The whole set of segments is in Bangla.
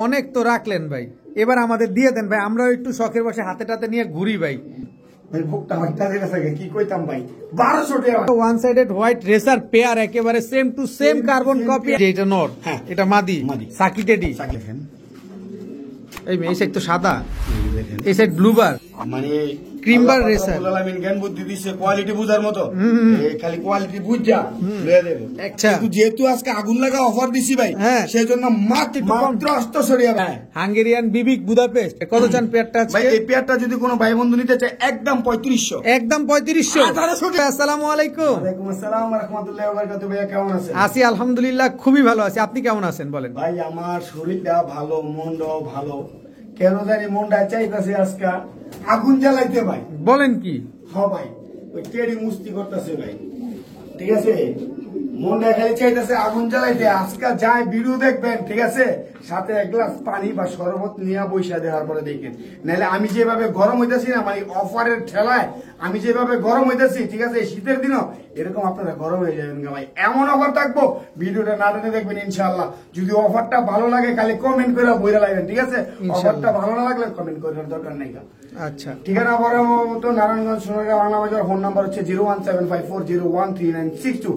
অনেক তো রাখলেন ভাই, এবার আমাদের দিয়ে দেন ভাই, আমরা একটু শখের বসে হাতে টাতে নিয়ে ঘুরি ভাই। One sided white racer pair, একেবারে same to same carbon copy. এটা নর, এটা মাদি, সাকি টেডি। এই সাইড তো সাদা, এই সাইড ব্লুবার, মানে ক্রিমবার রেসার। জ্ঞান বুদ্ধি দিচ্ছে কোয়ালিটি বুঝার মতো, খালি কোয়ালিটি বুঝা লয়ে দেবে। আচ্ছা, যেহেতু আজকে আগুন লাগা অফার দিছি ভাই, সেই জন্য মাত্র 800 ভাই। হাঙ্গেরিয়ান বিবিক বুদাপেস্ট। কত চান পেয়ারটা ভাই? এই পেয়ারটা যদি কোনো ভাই বন্ধু নিতে চায় একদম 3500, একদম 3500। আসসালামু আলাইকুম। ওয়ালাইকুম আসসালাম ওয়া রাহমাতুল্লাহি ওয়া বারাকাতুহু। ভাই কেমন আছেন? আছি আলহামদুলিল্লাহ, খুবই ভালো আছি। আপনি কেমন আছেন বলেন? ভাই আমার শরীরটা ভালো, মনটাও ভালো, কেন জানি মনটা চাইতেছে আজকে আগুন জ্বালাইতে ভাই। বলেন কি? হ্যাঁ ভাই, ওই টেডি মুস্তি করতেছে ভাই, ঠিক আছে? মনটা খালি চাইতেছে আগুন জ্বালাইতে। আজকে যায় ভিডিও দেখবেন, ঠিক আছে? সাথে এক গ্লাস পানি বা শরবত নিয়ে বৈশা দেওয়ার পরে দেখেন, নাহলে আমি যেভাবে গরম হইতেছি না, মানে অফারের ঠেলায় আমি যেভাবে গরম হইতেছি, ঠিক আছে? শীতের দিনও এরকম আপনারা গরম হয়ে যাবেন ভাই। এমন অফার থাকবো, ভিডিওটা না টেনে দেখবেন ইনশাআল্লাহ। যদি অফারটা ভালো লাগে খালি কমেন্ট করে বইরা লাগবেন, ঠিক আছে? অফারটা ভালো না লাগলে কমেন্ট করার দরকার নাই। আচ্ছা, ঠিকানা বরাবর মতো নারায়ণগঞ্জ সোনারগাঁ বাংলা বাজার। ফোন নাম্বার হচ্ছে 01754013962।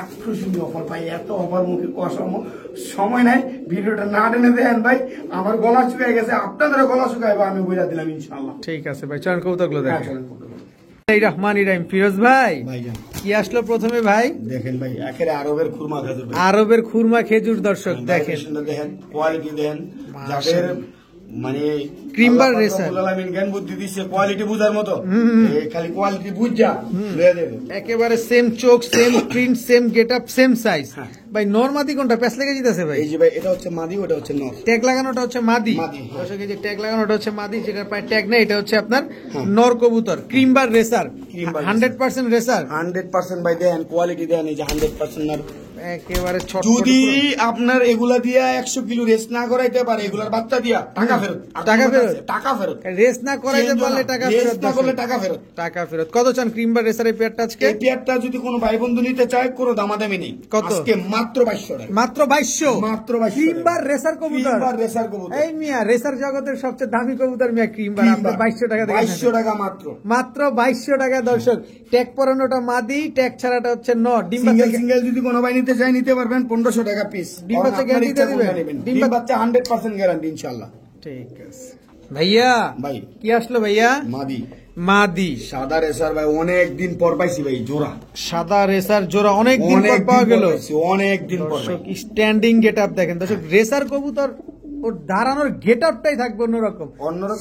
আকর্ষণীয় অফার ভাই, এত অফার মুখে কষার সময় নাই, ভিডিওটা না টেনে দেন ভাই। আমার গলা শুকায় গেছে, আপনাদের গলা শুকাইবে, আমি বুঝা দিলাম ইনশাআল্লাহ। ঠিক আছে ভাই, চলেন কবুতরগুলো দেখেন। রহমান ইরাহিম ফিরোজ ভাই, কি আসলো প্রথমে ভাই? দেখেন ভাই, একেবারে আরবের খুরমা খেজুর। আরবের খুরমা খেজুর দর্শক দেখেন, দেখেন কোয়ালিটি দেন, যাদের মানে ক্রিমবার রেসার জ্ঞান বুদ্ধি দিচ্ছে কোয়ালিটি বুঝার মতো, খালি কোয়ালিটি বুঝা লয়ে দেবে। একেবারে সেম চোখ, same print, same getup, same size. ভাই নর মাদি কোনটা প্যাচ লেগে যেতেছে ভাই? এই যে ভাই, এটা হচ্ছে মাদি, ওটা হচ্ছে নর। ট্যাগ লাগানোটা হচ্ছে মাদি। দর্শক এই যে ট্যাগ লাগানোটা হচ্ছে মাদি, যেটা পায় ট্যাগ নেই, এটা হচ্ছে আপনার নর কবুতর। ক্রিমবার রেসার, 100% রেসার, 100% ভাই। দেন কোয়ালিটি দেন, এই যে 100% নর। একেবারে ছোট। যদি আপনার এগুলা দিয়া 100 কিলো রেস না করাইতে পারে, এগুলার বাচ্চা দিয়া টাকা ফেরত, টাকা ফেরত, টাকা ফেরত। রেস না করাইতে পারলে টাকা ফেরত, না করলে টাকা ফেরত, টাকা ফেরত। কত চান ক্রিমবার রেসার এই পেয়ারটা আজকে? এই পেয়ারটা যদি কোনো ভাই বন্ধু নিতে চায়, কোনো দামাদামি নেই। কত? আজকে মাত্র 2200 টাকা। মাত্র 2200? মাত্র 2200। ক্রিমবার রেসার কবুতর, ক্রিমবার রেসার কবুতর। এই মিয়া রেসার জগতের সবচেয়ে দামি কবুতর মিয়া ক্রিমবার। আপনি 2200 টাকা দেখেন? 2200 টাকা মাত্র, মাত্র 2200 টাকা। দর্শক ট্যাগ পরানোটা মাদি, ট্যাগ ছাড়াটা হচ্ছে নর। ডিম সিঙ্গেল যদি কোনো ভাই নিতে চায় নিতে পারবেন, 1500 টাকা পিস। ডিম বাচ্চা গ্যারান্টি দিয়ে দিবেন? ডিম বাচ্চা 100% গ্যারান্টি ইনশাআল্লাহ। ঠিক আছে ভাইয়া। ভাই কি আসলো ভাইয়া? মাদি, মাদি সাদা রেসার ভাই, অনেক দিন পর পাইছি ভাই জোড়া। সাদা রেসার জোড়া অনেক দিন পর পাওয়া গেল, অনেক দিন পর। স্ট্যান্ডিং গেটআপ দেখেন দর্শক, রেসার কবুতর ওর দাঁড়ানোর গেটআপটাই থাকবে অন্যরকম,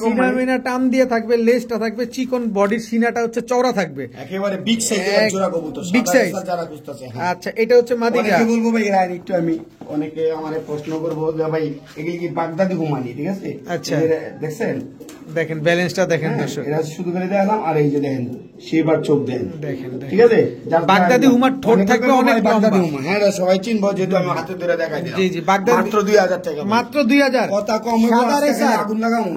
সিনামিনা টান দিয়ে থাকবে, লেজটা থাকবে চিকন, বডির সিনাটা হচ্ছে চওড়া থাকবে, একেবারে বিগ সাইজের জোড়া কবুতর, বিগ সাইজ যারা খুঁজতেছে। আচ্ছা, এটা হচ্ছে মাদিটা। কি বলবো ভাই, এরা একটু আমি অনেকে আমারে প্রশ্ন করবো যে ভাই এগুলি কি বাগদাদি হুমানি, ঠিক আছে? আচ্ছা, দেখছেন, দেখেন ব্যালেন্সটা দেখেন দর্শক, এরা শুধু করে দেখালাম। আর এই যে দেখেন সেবার চোখ দেন, দেখেন, ঠিক আছে? বাগদাদি হুমার ঠোঁট থাকবে অনেক বাগদাদি হুমা। হ্যাঁ, এটা সবাই চিনবো, যেহেতু আমি হাতে ধরে দেখাই দিলাম। জি জি, বাগদাদি মাত্র 2000 টাকা, মাত্র 2000। কথা কম, সাদা রেসার আগুন লাগাবো,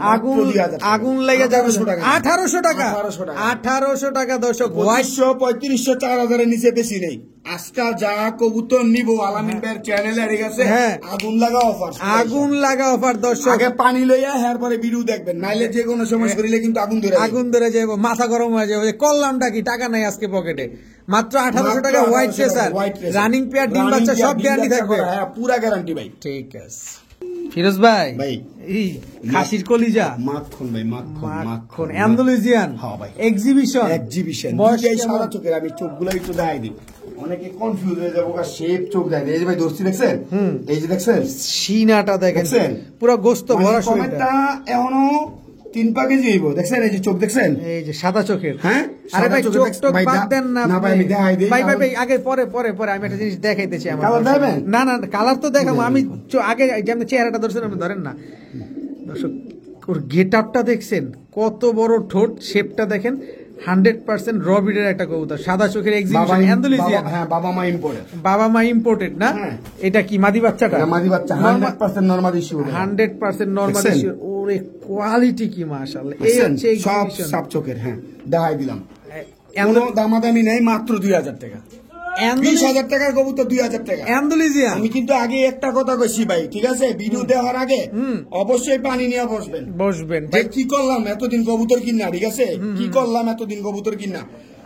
আগুন লেগে যাবে। 1800 টাকা, 1800 1800 টাকা দর্শক। 3500 4000 এর নিচে বেশি নেই। আজকা যা কবুতর নিব আলামিন ভাইয়ের চ্যানেলে ঠিক আছে, আগুন লাগা অফার, আগুন লাগা অফার দর্শক। আগে পানি লইয়া এর পরে ভিডিও দেখবেন, নাইলে যে কোনো সময় করিলে কিন্তু আগুন ধরে যাবে, মাথা গরম হয়ে যাবে। করলামটা কি, টাকা নাই আজকে পকেটে। মাত্র 1800 টাকা হোয়াইট রেসার, রানিং পেয়ার, ডিম বাচ্চা সব গ্যারান্টি থাকবে। হ্যাঁ, পুরা গ্যারান্টি ভাই। ঠিক আছে ফিরোজ ভাই, এই খাসির কলিজা মাখন ভাই, মাখন অ্যান্ডালুজিয়ান এক্সিবিশন, বয়স সাদা চোখের। আমি চোখগুলো একটু দেখাই দিই, অনেকে কনফিউজ হয়ে যাবো, শেপ চোখ দেয়। এই যে ভাই ধরছি, দেখছেন? এই যে দেখছেন সিনাটা দেখেন, পুরো গোস্ত ভরা। কমেন্টটা এখনো 3 কেজি হইব, দেখছেন? এই যে চোখ দেখছেন, এই যে সাদা চোখের। হ্যাঁ, আরে ভাই চোখ টোক বাদ দেন না ভাই, আমি দেখাই দিই। ভাই ভাই ভাই আগে পরে পরে পরে আমি একটা জিনিস দেখাইতেছি। আমার কালার দেখাবেন? না না, কালার তো দেখাবো আমি, আগে যেমন চেহারাটা ধরছেন আপনি ধরেন না দর্শক। ওর গেটআপটা দেখছেন, কত বড় ঠোঁট, শেপটা দেখেন। 100% র ব্রিডের একটা কবুতর, সাদা চোখের এক্সিবিশন, অ্যান্ডালুজিয়ান। হ্যাঁ, বাবা মা ইম্পোর্টেড, বাবা মা ইম্পোর্টেড না? এটা কি মাদি বাচ্চাটা? মাদি বাচ্চা, 100% নরমাল ইস্যু, 100% নরমাল ইস্যু। ওরে কোয়ালিটি কি মাশাআল্লাহ। এই হচ্ছে সব সাপ চোখের। হ্যাঁ, দেখাই দিলাম, কোনো দামাদামি নেই, মাত্র 2000 টাকা। 20,000 টাকার কবুতর 2,000 টাকা। অ্যান্ডালুজিয়ান। আমি কিন্তু আগে একটা কথা কইছি ভাই, ঠিক আছে, ভিডিও দেওয়ার আগে অবশ্যই পানি নিয়ে বসবেন। ভাই কি করলাম এতদিন কবুতর কিনা, ঠিক আছে, কি করলাম এতদিন কবুতর কিনা,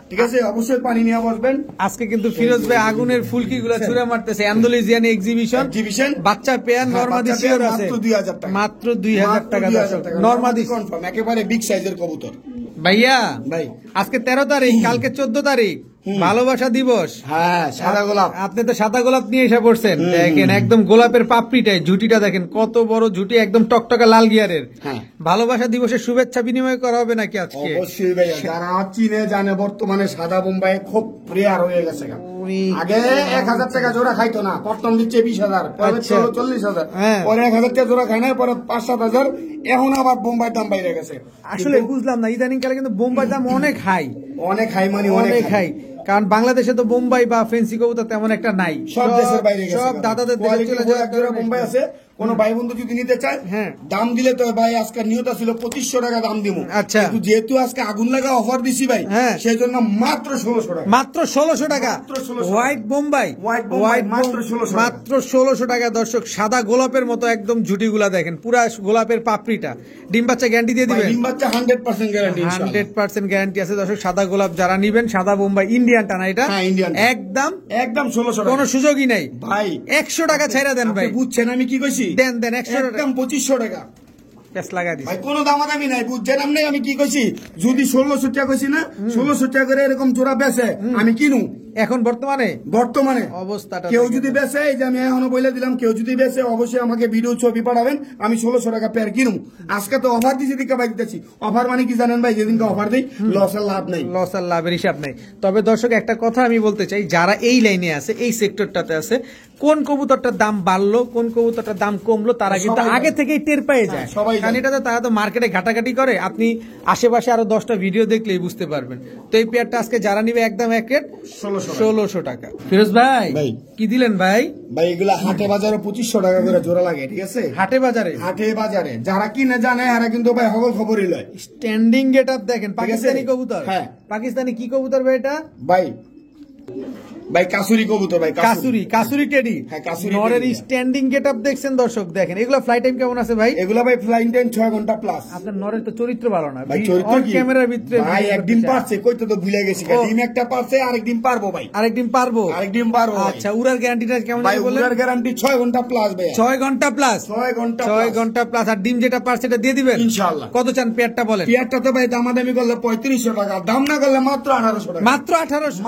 ঠিক আছে, অবশ্যই পানি নিয়ে বসবেন। আজকে কিন্তু ফিরোজ ভাই আগুনের ফুলকি গুলা ছুড়ে মারতেছে। অ্যান্ডালুজিয়ান এক্সিবিশন বাচ্চা পেয়ার নরমাদি শিওর আছে মাত্র 2,000 টাকা, মাত্র 2,000 টাকা দর্শক। নরমাদি কনফার্ম, একেবারে বিগ সাইজের কবুতর। ভাইয়া ভাই আজকে 13 তারিখ, কালকে 14 তারিখ, ভালোবাসা দিবস। হ্যাঁ, সাদা গোলাপ। আপনি তো সাদা গোলাপ নিয়ে এসে পড়ছেন, দেখেন একদম গোলাপের পাপড়িটাই, ঝুটিটা দেখেন কত বড় ঝুটি, একদম টকটকা লাল গিয়ারের। ভালোবাসা দিবসের শুভেচ্ছা বিনিময় করা হবে নাকি আজকে? অবশ্যই ভাইয়া, যারা চিনে জানে বর্তমানে সাদা বোম্বাই খুব রেয়ার হয়ে গেছে। আগে 1,000 টাকা জোড়া খাইতো না, প্রথম দিচ্ছে 20,000, পরে 40,000, পরে 1,000 টাকা জোড়া খায় না, পরে 5-7,000, এখন আবার বোম্বাই দাম বাইরে গেছে। আসলে বুঝলাম না, ইদানিং কালে কিন্তু বোম্বাই দাম অনেক হাই, মানে অনেক হাই। কারণ বাংলাদেশে তো বোম্বাই বা ফেন্সি কবুতর তেমন একটা নাই, সব দেশের বাইরে গেছে, সব দাদাদের দেশে চলে যায়। এক জোড়া বোম্বাই আছে, কোন ভাই বন্ধু যদি নিতে চায়, দাম দিলে তো ভাই আজকে নিয়ত ছিল 2500 টাকা দাম দিব। আচ্ছা, কিন্তু যেহেতু আজকে আগুন লাগা অফার দিছি ভাই, সেই জন্য মাত্র 1600 টাকা, মাত্র 1600 টাকা। হোয়াইট বোম্বাই, মাত্র 1600 টাকা দর্শক। সাদা গোলাপের মতো একদম ঝুটিগুলা দেখেন, পুরা গোলাপের পাপড়িটা। ডিম বাচ্চা গ্যারান্টি দিয়ে দিবেন? ডিম বাচ্চা 100% গ্যারান্টি, 100% গ্যারান্টি আছে দর্শক। সাদা গোলাপ যারা নিবেন, সাদা বোম্বাই ইন্ডিয়ানটা না এটা, একদম 1600 টাকা, কোনো সুযোগই নাই ভাই। 100 টাকা ছাইরা দেন ভাই, বুঝছেন আমি কি কইছি? দেন 100 টাকা, একদম 2500 টাকা প্যাস লাগা দিছি ভাই, কোনো দামাদামি নাই, বুঝছেন আপনি আমি কি কইছি? যদি 1600 টাকা কইছি না, 1600 টাকা করে এরকম জোড়া বেচে আমি কিনু এখন বর্তমানে অবস্থাটা। কেউ যদি বেচে, এই যে আমি এখনো বলে দিলাম, কেউ যদি বেচে অবশ্যই আমাকে ভিডিও ছবি পাঠাবেন, আমি 1600 টাকা পেয়ার কিনু। আজকে তো অফার দিছি, দিকে ভাই দিতেছি। অফার মানে কি জানেন ভাই? যেদিনকে অফার দিই লস আর লাভ নাই, লস আর লাভের হিসাব নাই। তবে দর্শক একটা কথা আমি বলতে চাই, যারা এই লাইনে আছে, এই সেক্টরটাতে আছে, কোন কবুতরটার দাম বাড়লো, কোন কবুতরটার দাম কমলো, তারা কিন্তু আগে থেকেই টের পেয়ে যায়। কারণ এটা তো তারা তো মার্কেটে ঘাটাঘাটি করে, আপনি আশেপাশে আরো 10টা ভিডিও দেখলেই বুঝতে পারবেন। তো এই পেয়ারটা আজকে যারা নিবে একদম এক রেট 1600 টাকা। ফিরোজ ভাই কি দিলেন ভাই? ভাই এগুলা হাটে বাজারে 2500 টাকা করে জোড়া লাগে, ঠিক আছে? হাটে বাজারে যারা কিনে জানে এরা কিন্তু ভাই হগল খবরই লয়। স্ট্যান্ডিং গেট আপ দেখেন, পাকিস্তানি কবুতর। হ্যাঁ, পাকিস্তানি কি কবুতর ভাই এটা? ভাই কাসুরি কবুতর, ভাই কাসুরি টেডি। নরের স্ট্যান্ডিং গেট আপ দেখছেন দর্শক, দেখেন। এগুলা ফ্লাইট টাইম কেমন আছে ভাই? এগুলা ভাই ফ্লাইং টাইম 6 ঘন্টা প্লাস। আপনার নরের তো চরিত্র ভালো না ভাই, চরিত্র কি ক্যামেরার ভিতরে ভাই? একদিন পারছে, কইতে তো ভুলে গেছি, ডিম একটা পারছে, আরেকদিন পারবো ভাই, আরেকদিন পারবো। আচ্ছা, উড়ার গ্যারান্টিটা কেমন ভাই? উড়ার গ্যারান্টি 6 ঘন্টা প্লাস ভাই, 6 ঘন্টা প্লাস, 6 ঘন্টা প্লাস। আর ডিম যেটা পারছে সেটা দিয়ে দিবেন ইনশাআল্লাহ। কত চান পেয়ারটা বলেন? পেয়ারটা তো ভাই দামাদামি করলে 3500 টাকা, দাম না করলে মাত্র 1800 টাকা, মাত্র 1800।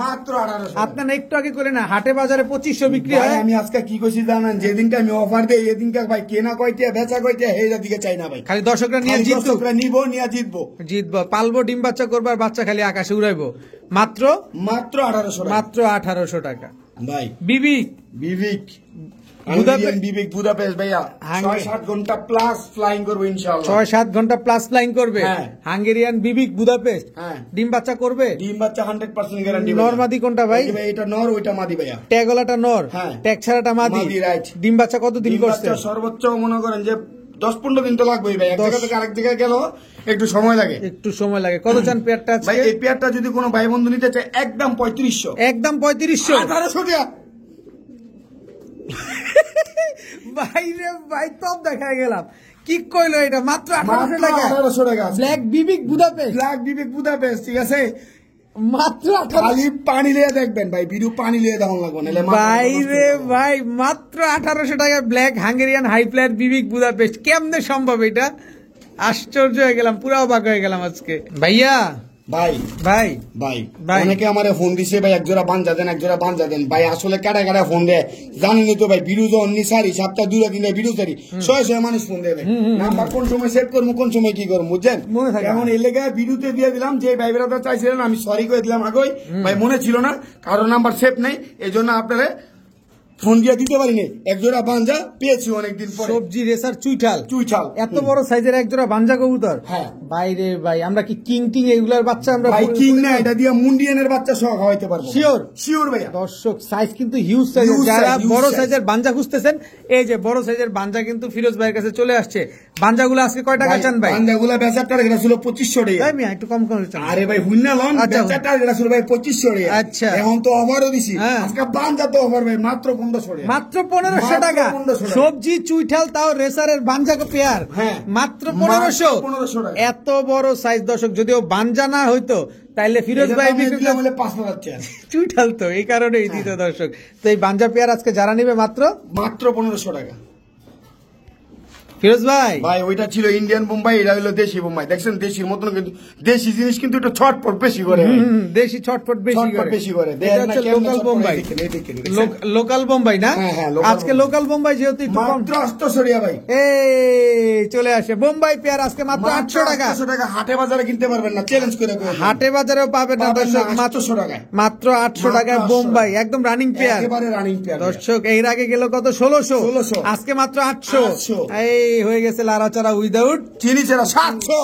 আপনার একটু আগে করে না, হাটে বাজারে 2500 বিক্রি হয়। আমি আজকে কি কইছি জানেন? যেদিনটা আমি অফার দেই এদিনটা ভাই কেনা কয়টা বেচা কয়টা হেজার দিকে চাই না ভাই, খালি দর্শকরা নিয়ে জিতবো, পালবো, ডিম বাচ্চা করবো, আর বাচ্চা খালি আকাশে উড়াইবো। মাত্র 1800 টাকা ভাই। বিবিক বুদাপেস্ট ভাইয়া 6-7 ঘন্টা প্লাস ফ্লাইং করবে ইনশাআল্লাহ, 6-7 ঘন্টা প্লাস ফ্লাইং করবে। হাঙ্গেরিয়ান বিবিক বুদাপেস্ট ডিম বাচ্চা করবে, ডিম বাচ্চা 100% গ্যারান্টি। নরমাদি কোনটা ভাই? এটা নর, ওইটা মাদি ভাইয়া। ট্যাগলাটা নর, ট্যাগ ছাড়াটা মাদি, রাইট। ডিম বাচ্চা কতদিন করছে? সর্বোচ্চ মনে করেন যে 10-15 দিন তো লাগবেই ভাই, এক জায়গা থেকে আরেক জায়গায় গেল একটু সময় লাগে। কত চান পেয়ারটা আজকে? ভাই এই পেয়ারটা যদি কোনো ভাই বন্ধু নিতে চায় একদম 3500, একদম 3500, 1800 টাকা ভাই রে ভাই, টপ দেখা গেলাম। কি কইলো এটা? মাত্র 1800 টাকা। 1800 টাকা ব্ল্যাক বিবিক বুদাপেস্ট, ঠিক আছে? মাত্র 1800। খালি পানি লিয়ে দেখবেন ভাই, ভিডিও পানি লিয়ে দেখান লাগবে না ভাই রে ভাই, মাত্র 1800 টাকা ব্ল্যাক হাঙ্গেরিয়ান হাই ফ্লায়ার বিবিক বুদাপেস্ট। কেমনে সম্ভব এটা? আশ্চর্য হয়ে গেলাম, পুরো অবাক হয়ে গেলাম আজকে ভাইয়া। অনেকে আমারে ফোন দিছে ভাই, একজোড়া বাঞ্জা দেন ভাই। আসলে কাটা ফোন দেয় জানিনি তো ভাই, ভিডিও যখন সারি সপ্তাহ 2 দিন ভিডিও সারি 100 মানুষ ফোন দেয়। নাম্বার কোন সময় সেট করবো, কোন সময় কি করবো, বুঝছেন? এখন এই লেগে ভিডিওতে দিয়ে দিলাম, যে ভাই বেড়াতে চাইছিলেন আমি সরি করে দিলাম আগেই ভাই, মনে ছিল না, কারো নাম্বার সেভ নেই, এই জন্য আপনারা ফোন দিয়ে দিতে পারিনি, এক জোড়া বাঞ্জা পেয়েছি অনেকদিন পরে। সবজি রেসার চুইঠাল, চুইঠাল এত বড় সাইজের এক জোড়া বাঞ্জা কবুতর। হ্যাঁ বাইরে ভাই, আমরা কি কিং টিং এগুলার বাচ্চা আমরা ভাই কিং না, এটা দিয়ে মুন্ডিয়ানের বাচ্চা সহ খাওয়াইতে পারবো। শিওর শিওর ভাইয়া। দর্শক সাইজ কিন্তু হিউজ সাইজ, Huge যারা size, huge বড় size। সাইজের বাঞ্জা খুঁজতেছেন, এই যে বড় সাইজের বাঞ্জা কিন্তু ফিরোজ ভাইয়ের কাছে চলে আসছে। বাঞ্জাগুলো আজকে কয় টাকা চান ভাই? বাঞ্জাগুলা বেচার টার্গেট ছিল 2500 টাকা। তাই মিয়া একটু কম করে চান। আরে ভাই হুইনা লন, আচ্ছা। বেচার টার্গেট ছিল ভাই 2500 টাকা। আচ্ছা। এখন তো অফারও দিছি, হ্যাঁ। আজকে বাঞ্জা তো অফার ভাই মাত্র 1500 টাকা। মাত্র 1500 টাকা। 1500 টাকা। সবজি চুইঠাল তাও রেসারের বাঞ্জাকে পেয়ার, হ্যাঁ। মাত্র 1500। 1500 টাকা। এত বড় সাইজ দর্শক, যদিও বাঞ্জা না হইতো তাইলে ফিরোজ ভাই বিক্রি করতেন। বলে 5000 টাকা। চুইঠাল তো এই কারণেই দিত দর্শক। তো এই বাঞ্জা পেয়ার আজকে যারা নিবে মাত্র 1500 টাকা। ফিরোজ ভাই ভাই ওইটা ছিল ইন্ডিয়ান বোম্বাই, এটা হলো দেশি বোম্বাই। দেখছেন দেশির মতন, কিন্তু দেশি জিনিস কিন্তু একটু ছটপট বেশি করে ভাই। দেশি ছটফট বেশি ছটপট করে। বেশি করে। এটা দেখেন না হচ্ছে কেমন লোকাল ছটপট বোম্বাই। দেখেন, এই দেখেন, দেখছেন? লোকাল বোম্বাই না? হ্যাঁ, হ্যাঁ, local আজকে বোম্বাই। লোকাল বোম্বাই যেহেতু একটু কম, মাত্র 800 টাকা ভাই। এই চলে আসে বোম্বাই পেয়ার আজকে মাত্র 800 টাকা। 800 টাকা হাটে বাজারে কিনতে পারবেন না, চ্যালেঞ্জ করে কই। হাটে বাজারেও পাবেন না দর্শক, মাত্র 800 টাকায়। মাত্র 800 টাকায় 800 বোম্বাই, একদম রানিং পেয়ার। একেবারে রানিং পেয়ার। দর্শক এর আগে গেল কত? 1600, 1600 আজকে মাত্র 800। 800 এই হয়ে গেছে লাড়াচাড়া উইদাউট চিনি ছেড়া 700।